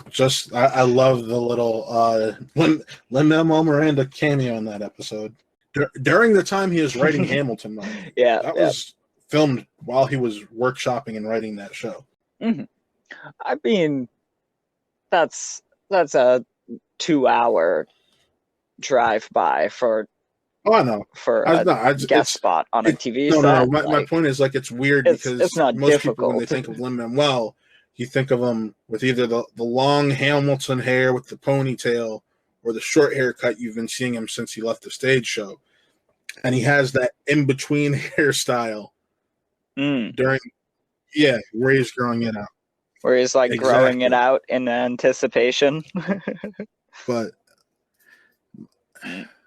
just I love the little Lin-Manuel Miranda cameo in that episode. During the time he was writing Hamilton, mind you. Yeah, That yeah. was filmed while he was workshopping and writing that show. Mm-hmm. I mean, that's a 2 hour drive by for Oh, I know. guest spot on a TV no. set. My point is, like, it's weird It's because not most people, when they difficult. think of Lin-Manuel, you think of him with either the long Hamilton hair with the ponytail or the short haircut you've been seeing him since he left the stage show. And he has that in-between hairstyle during, where he's growing it out. Where he's like growing it Exactly. out in anticipation. But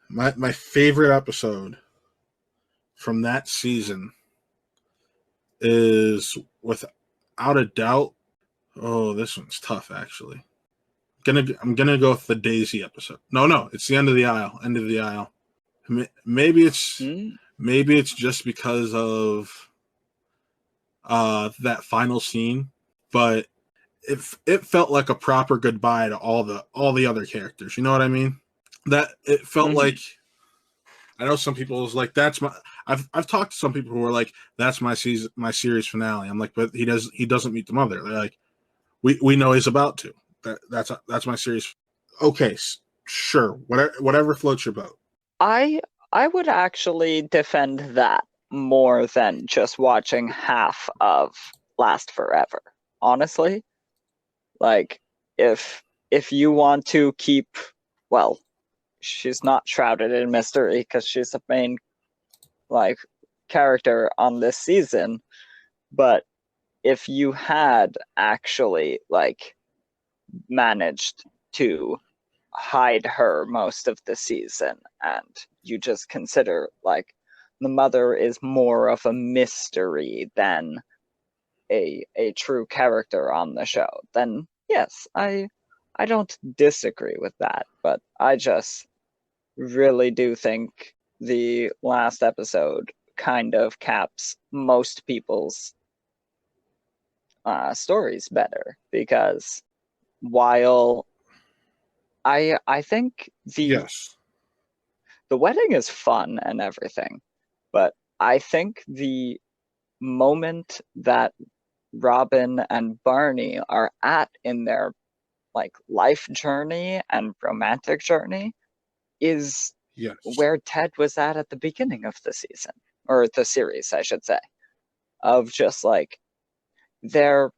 my favorite episode from that season is, without a doubt, oh, this one's tough actually. I'm gonna go with the Daisy episode. No, it's the end of the aisle. End of the aisle. Maybe it's just because of that final scene, but it felt like a proper goodbye to all the other characters. You know what I mean? That it felt like, I know some people was like, that's my. I've talked to some people who were like, that's my series finale. I'm like, but he doesn't meet the mother. They're like, we know he's about to. That's my series. Okay, sure, whatever floats your boat. I would actually defend that more than just watching half of Last Forever. Honestly, like if you want to keep, well, she's not shrouded in mystery because she's the main like character on this season, but if you had actually like managed to hide her most of the season and you just consider like the mother is more of a mystery than a true character on the show, then yes, I don't disagree with that, but I just really do think the last episode kind of caps most people's stories better, because while I think Yes. the wedding is fun and everything, but I think the moment that Robin and Barney are at in their like life journey and romantic journey is Yes. where Ted was at the beginning of the season, or the series, I should say, of just like they're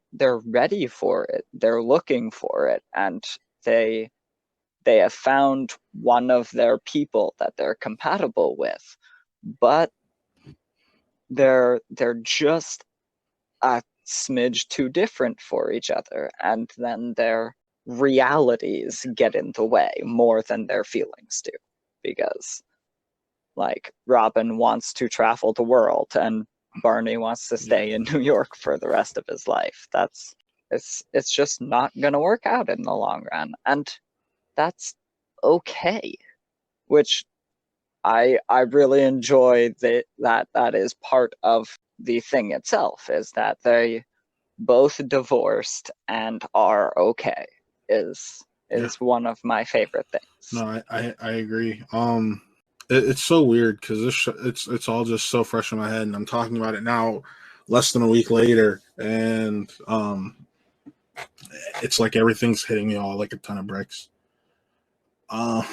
ready for it, they're looking for it, and they have found one of their people that they're compatible with, but they're just a smidge too different for each other, and then their realities get in the way more than their feelings do, because like Robin wants to travel the world and Barney wants to stay in New York for the rest of his life. It's just not going to work out in the long run, and that's okay. Which I really enjoy that is part of the thing itself, is that they both divorced and are okay, is one of my favorite things. No, I agree. It's so weird because it's all just so fresh in my head, and I'm talking about it now, less than a week later, and it's like everything's hitting me all like a ton of bricks. The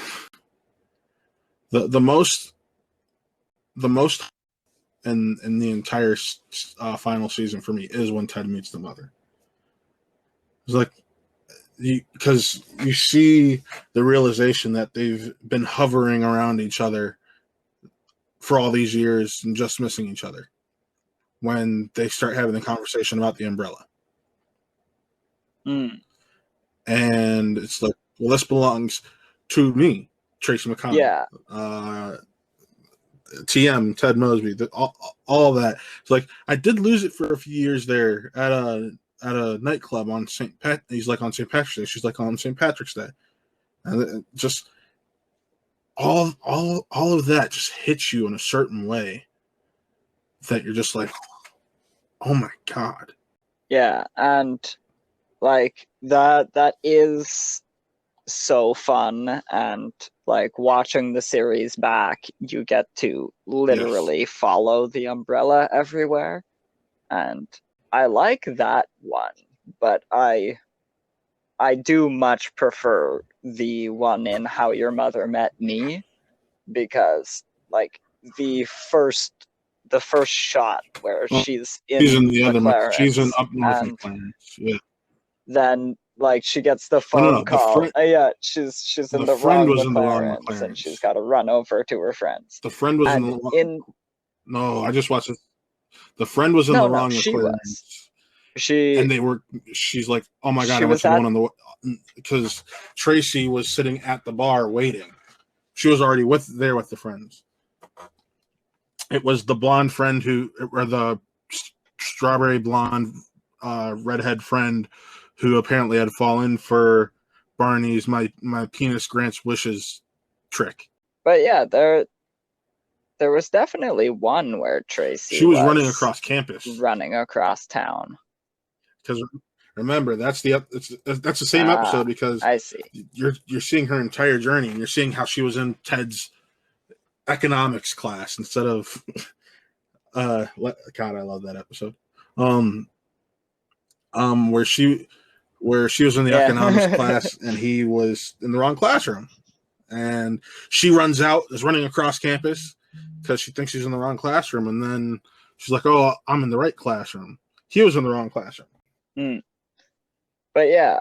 most in the entire final season for me is when Ted meets the mother. It's like because you see the realization that they've been hovering around each other for all these years and just missing each other when they start having the conversation about the umbrella. Mm. And it's like, well, this belongs to me, Tracy McConnell. Yeah. TM, Ted Mosby, all that. It's like, I did lose it for a few years there at a nightclub on St. Pat. He's like on St. Patrick's Day. She's like on St. Patrick's Day, and just all of that just hits you in a certain way that you're just like, oh my god. Yeah, and like that is so fun, and like watching the series back, you get to literally follow the umbrella everywhere, and I like that one, but I do much prefer the one in How Your Mother Met Me, because like the first shot where she's in the other. She's in up north and McLaren. Yeah. then like she gets the phone call. Yeah, she's in the friend wrong was in the wrong McLarens, and McLarens. she's got to run over to her friends. The friend was No, I just watched it. The friend was in the wrong McLarens. She's like, oh my god, I went to the one on the, because Tracy was sitting at the bar waiting. She was already there with the friends. It was the blonde friend or the strawberry blonde redhead friend who apparently had fallen for Barney's my penis grants wishes trick. But yeah, there was definitely one where Tracy was running across campus, running across town. Because remember, that's the same episode, because I see. You're seeing her entire journey, and you're seeing how she was in Ted's economics class instead of God, I love that episode. Where she was in the economics class and he was in the wrong classroom, and she is running across campus because she thinks she's in the wrong classroom, and then she's like, oh, I'm in the right classroom. He was in the wrong classroom. But yeah,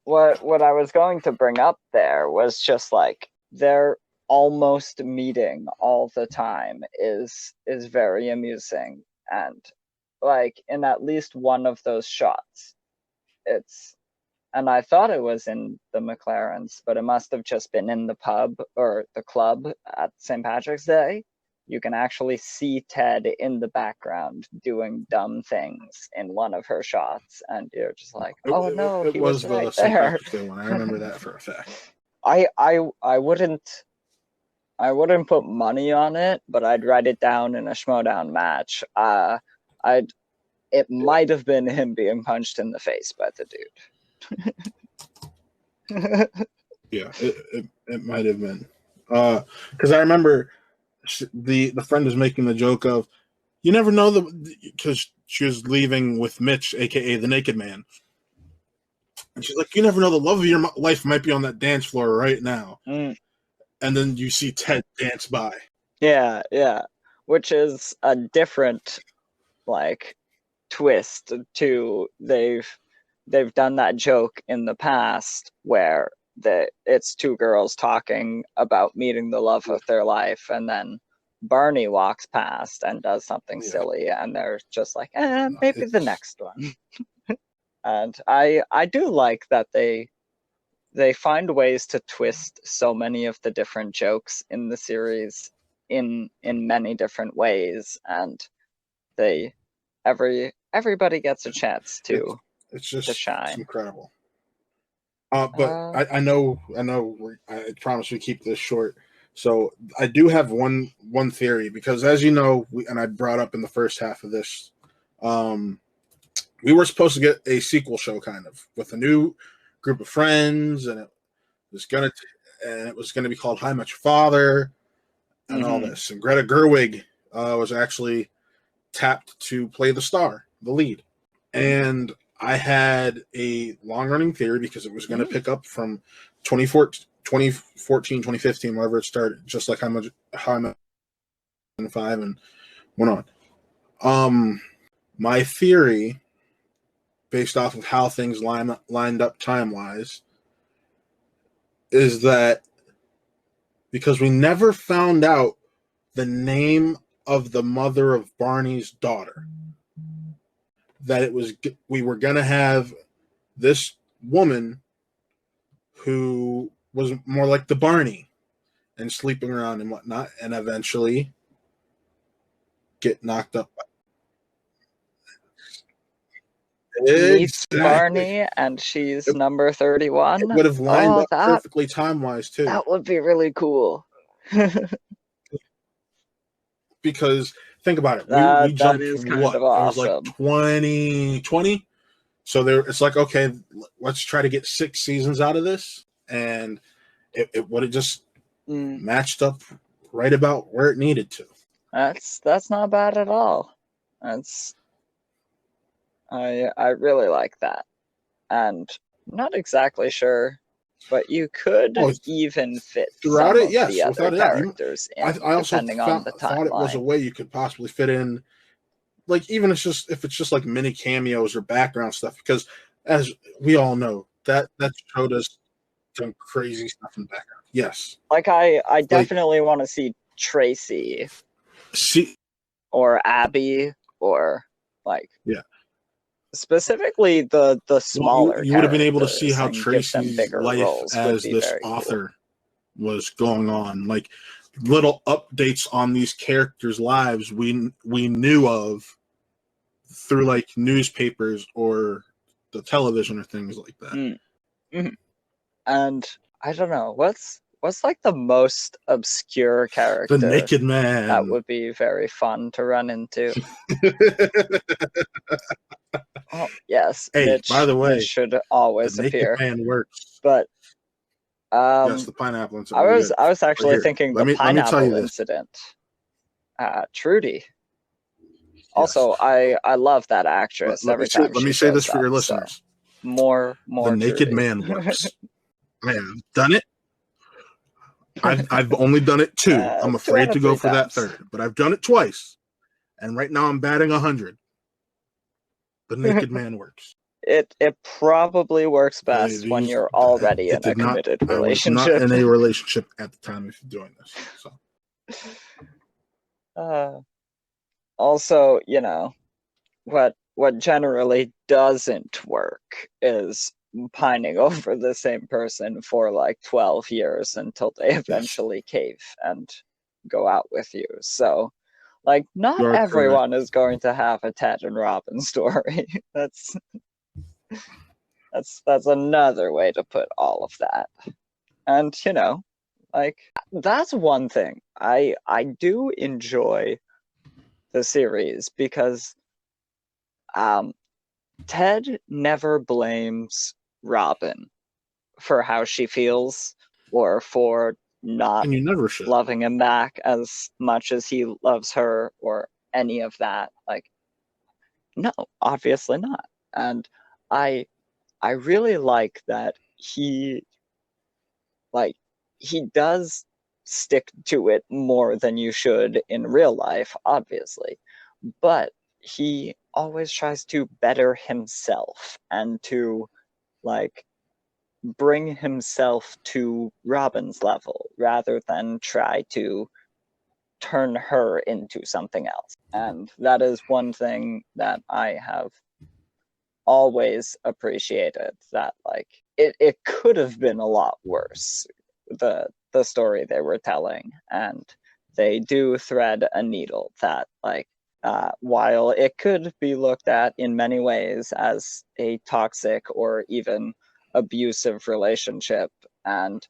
what I was going to bring up there was just like they're almost meeting all the time is very amusing, and like in at least one of those shots, and I thought it was in the McLarens, but it must have just been in the pub or the club at St. Patrick's Day. You can actually see Ted in the background doing dumb things in one of her shots, and you're just like, oh no, he was right there. One. I remember that for a fact. I wouldn't put money on it, but I'd write it down in a Schmodown match. It might have been him being punched in the face by the dude. Yeah, it might have been. Because I remember the friend was making the joke of, you never know, because she was leaving with Mitch, aka the Naked Man, and she's like, you never know, the love of your life might be on that dance floor right now. And then you see Ted dance by. Yeah, which is a different like twist to they've done that joke in the past where it's two girls talking about meeting the love of their life, and then Barney walks past and does something silly, and they're just like, maybe the next one. And I do like that they find ways to twist so many of the different jokes in the series in many different ways, and everybody gets a chance to shine. It's incredible. But I know. I promise we keep this short. So I do have one theory, because as you know, and I brought up in the first half of this, we were supposed to get a sequel show kind of with a new group of friends, and it was gonna be called How I Met Your Father and all this. And Greta Gerwig was actually tapped to play the lead. And I had a long-running theory, because it was going to pick up from 2014, 2015, wherever it started, just like How I Met 5 and went on. My theory based off of how things lined up time-wise, is that because we never found out the name of the mother of Barney's daughter, that we were going to have this woman who was more like the Barney and sleeping around and whatnot, and eventually get knocked up. Meets Exactly. Barney, and she's number 31. It would have lined up that perfectly time-wise, too. that would be really cool. Because think about it, we That jumped is kind what? of It was like awesome. 2020. So it's like, okay, let's try to get 6 seasons out of this, and it would have just matched up right about where it needed to. That's not bad at all. I really like that. And I'm not exactly sure, but you could even fit throughout some it, of yes, the without other a doubt. characters in, I also depending on the thought it was a timeline. way you could possibly fit in, like, even if it's just like mini cameos or background stuff, because as we all know, that show does some crazy stuff in the background. Yes. Like I definitely want to see Tracy or Abby, or like, yeah, specifically the smaller you would have been able to see characters how and give them Tracy's bigger life roles would as be this very author was going on, like little updates on these characters' lives we knew of through like newspapers or the television or things like that. And I don't know, what's like the most obscure character The Naked Man that would be very fun to run into? Oh yes, hey, Mitch, by the way, Mitch should always the Naked appear. Man works. But yes, the pineapple incident. I was actually thinking let the me tell you pineapple this. incident. Trudy. Also, I love that actress every time let me she say this shows for your up, listeners. So more The Naked Trudy. Man works. I have done it. I've only done it 2. I'm afraid to go for that 3rd, but I've done it twice, and right now I'm batting 100. The Naked Man works. It probably works best when you're already in a committed relationship. I was not in a relationship at the time of doing this. So. Also, you know, what generally doesn't work is pining over the same person for like 12 years until they eventually cave and go out with you. So, like, not everyone is going to have a Ted and Robin story. That's another way to put all of that. And, you know, like, that's one thing. I do enjoy the series because Ted never blames Robin for how she feels or for not and you never should. Loving him back as much as he loves her or any of that. Like, no, obviously not. And I really like that he does stick to it more than you should in real life, obviously. But he always tries to better himself and to, like, bring himself to Robin's level rather than try to turn her into something else. And that is one thing that I have always appreciated, that like it could have been a lot worse, the story they were telling, and they do thread a needle that, like, while it could be looked at in many ways as a toxic or even abusive relationship, and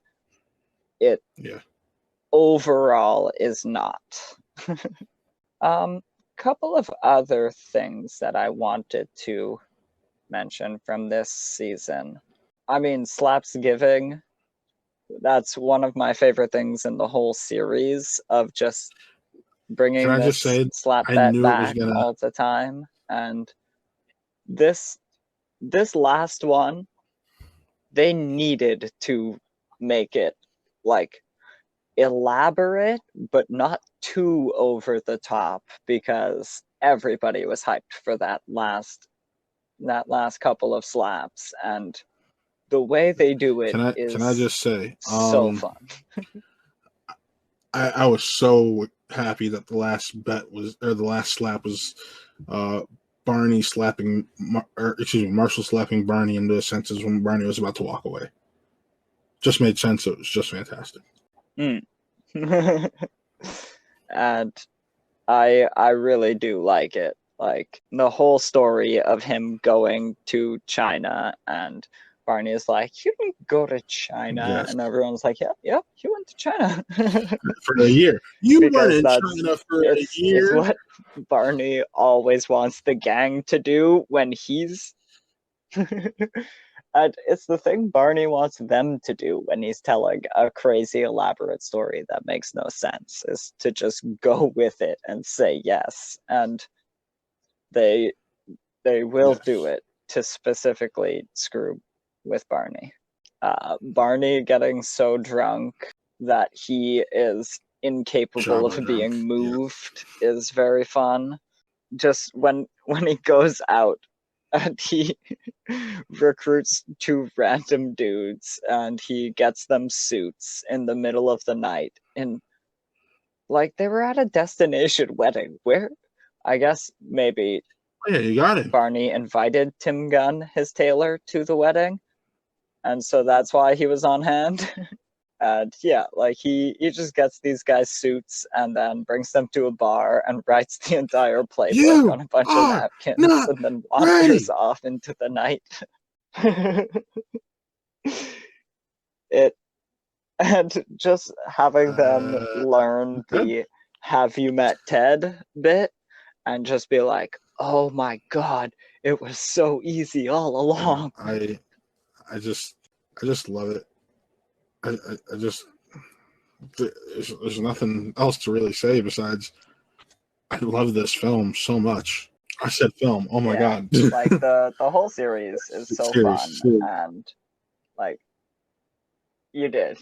it overall is not. Couple of other things that I wanted to mention from this season. I mean, Slapsgiving, that's one of my favorite things in the whole series, of just bringing this slap bet back all the time. And this last one, they needed to make it like elaborate but not too over the top, because everybody was hyped for that last that last couple of slaps, and the way they do it is can I just say, so fun. I was so happy that the last slap was Barney slapping, Marshall slapping Barney into his senses when Barney was about to walk away. Just made sense. It was just fantastic. And I really do like it. Like the whole story of him going to China, and Barney is like, "You didn't go to China," Yes. and everyone's like, "Yeah, he went to China for a year. You weren't in that's China for a year." It's what Barney always wants the gang to do when he's. And it's the thing Barney wants them to do when he's telling a crazy elaborate story that makes no sense, is to just go with it and say yes. And they will do it to specifically screw with Barney. Barney getting so drunk that he is incapable of being moved is very fun. Just when he goes out and he recruits 2 random dudes and he gets them suits in the middle of the night, and like they were at a destination wedding where I guess maybe you got it. Barney invited Tim Gunn, his tailor, to the wedding, and so that's why he was on hand. And yeah, like he just gets these guys suits and then brings them to a bar and writes the entire playbook on a bunch of napkins and then wanders off into the night. And just having them learn the "Have you met Ted" bit and just be like, "Oh my god, it was so easy all along." I just love it. I just there's nothing else to really say besides I love this film so much. I said film. Oh my god! Like the whole series is so fun, and like you did.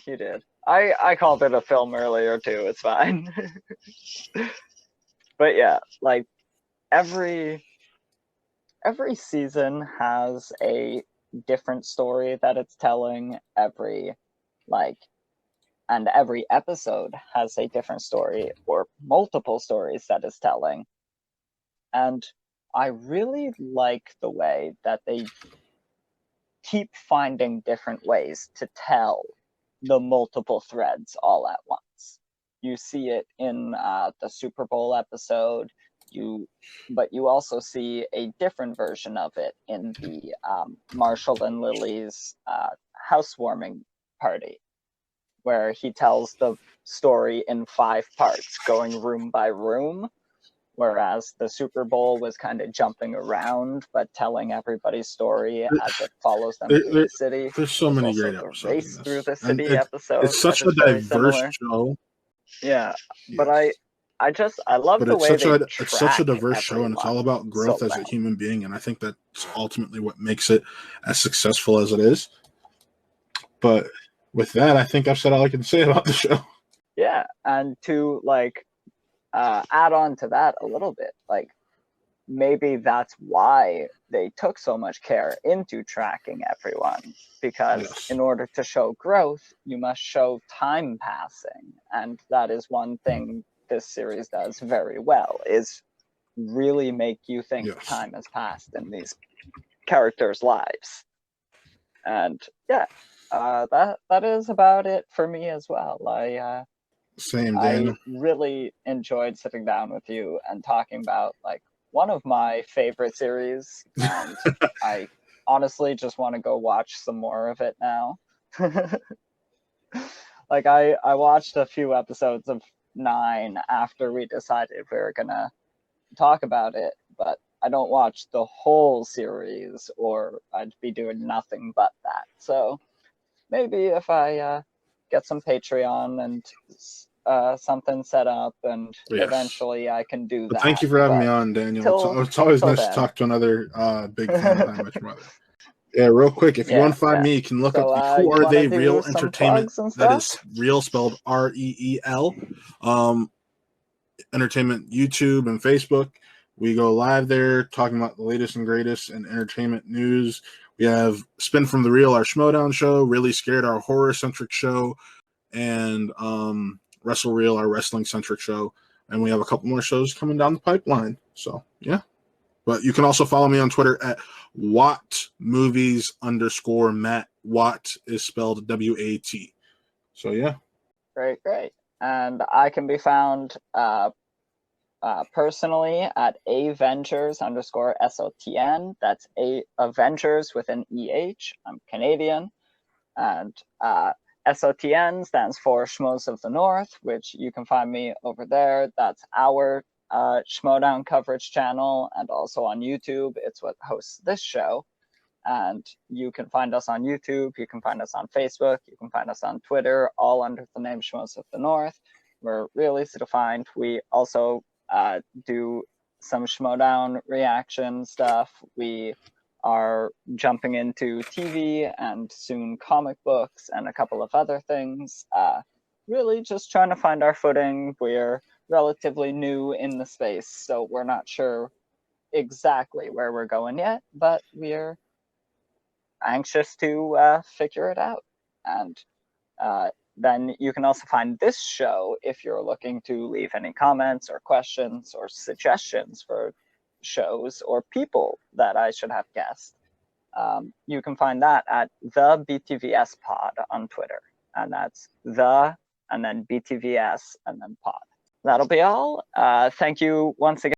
I called it a film earlier too. It's fine. But yeah, like every season has a different story that it's telling. Every episode has a different story or multiple stories that it's telling. And I really like the way that they keep finding different ways to tell the multiple threads all at once. You see it in the Super Bowl episode, but you also see a different version of it in the Marshall and Lily's housewarming party, where he tells the story in 5 parts, going room by room, whereas the Super Bowl was kind of jumping around but telling everybody's story as it follows them through the city. There's so many great episodes. Race through the city episode. It's such a diverse show. Yeah, but I love the way it's such a diverse show, and it's all about growth as a human being, and I think that's ultimately what makes it as successful as it is. But with that, I think I've said all I can say about the show. Yeah, and to add on to that a little bit, like maybe that's why they took so much care into tracking everyone, because in order to show growth, you must show time passing, and that is one thing this series does very well, is really make you think time has passed in these characters' lives. And yeah, that is about it for me as well. Same, Daniel. I really enjoyed sitting down with you and talking about one of my favorite series, and I honestly just want to go watch some more of it now. I watched a few episodes of 9 after we decided we were gonna talk about it, but I don't watch the whole series or I'd be doing nothing but that. So maybe if I get some Patreon and something set up, and eventually I can do that. Thank you for having me on, Daniel. It's always nice to talk to another big fan of How Much Brother. Yeah, real quick, if you want to find me, you can look up the Who Are They Real Entertainment. That is real spelled REEL. Entertainment, YouTube and Facebook. We go live there talking about the latest and greatest in entertainment news. We have Spin from the Reel, our Schmodown show, Really Scared, our horror-centric show, and Wrestle Reel, our wrestling-centric show. And we have a couple more shows coming down the pipeline. So, yeah. But you can also follow me on Twitter at WattMovies_Matt. Watt is spelled W-A-T. So, yeah. Great. And I can be found personally at Avengers_SOTN. That's Avengers with an EH. I'm Canadian. And SOTN stands for Schmoes of the North, which you can find me over there. That's our Schmodown coverage channel, and also on YouTube. It's what hosts this show. And you can find us on YouTube, you can find us on Facebook, you can find us on Twitter, all under the name Schmoes of the North. We're real easy to find. We also do some Schmodown reaction stuff. We are jumping into TV and soon comic books and a couple of other things. Really just trying to find our footing. We're relatively new in the space, so we're not sure exactly where we're going yet, but we're anxious to figure it out. And then you can also find this show if you're looking to leave any comments or questions or suggestions for shows or people that I should have guessed. You can find that at the BTVS Pod on Twitter. And that's the, and then BTVS, and then pod. That'll be all. Thank you once again.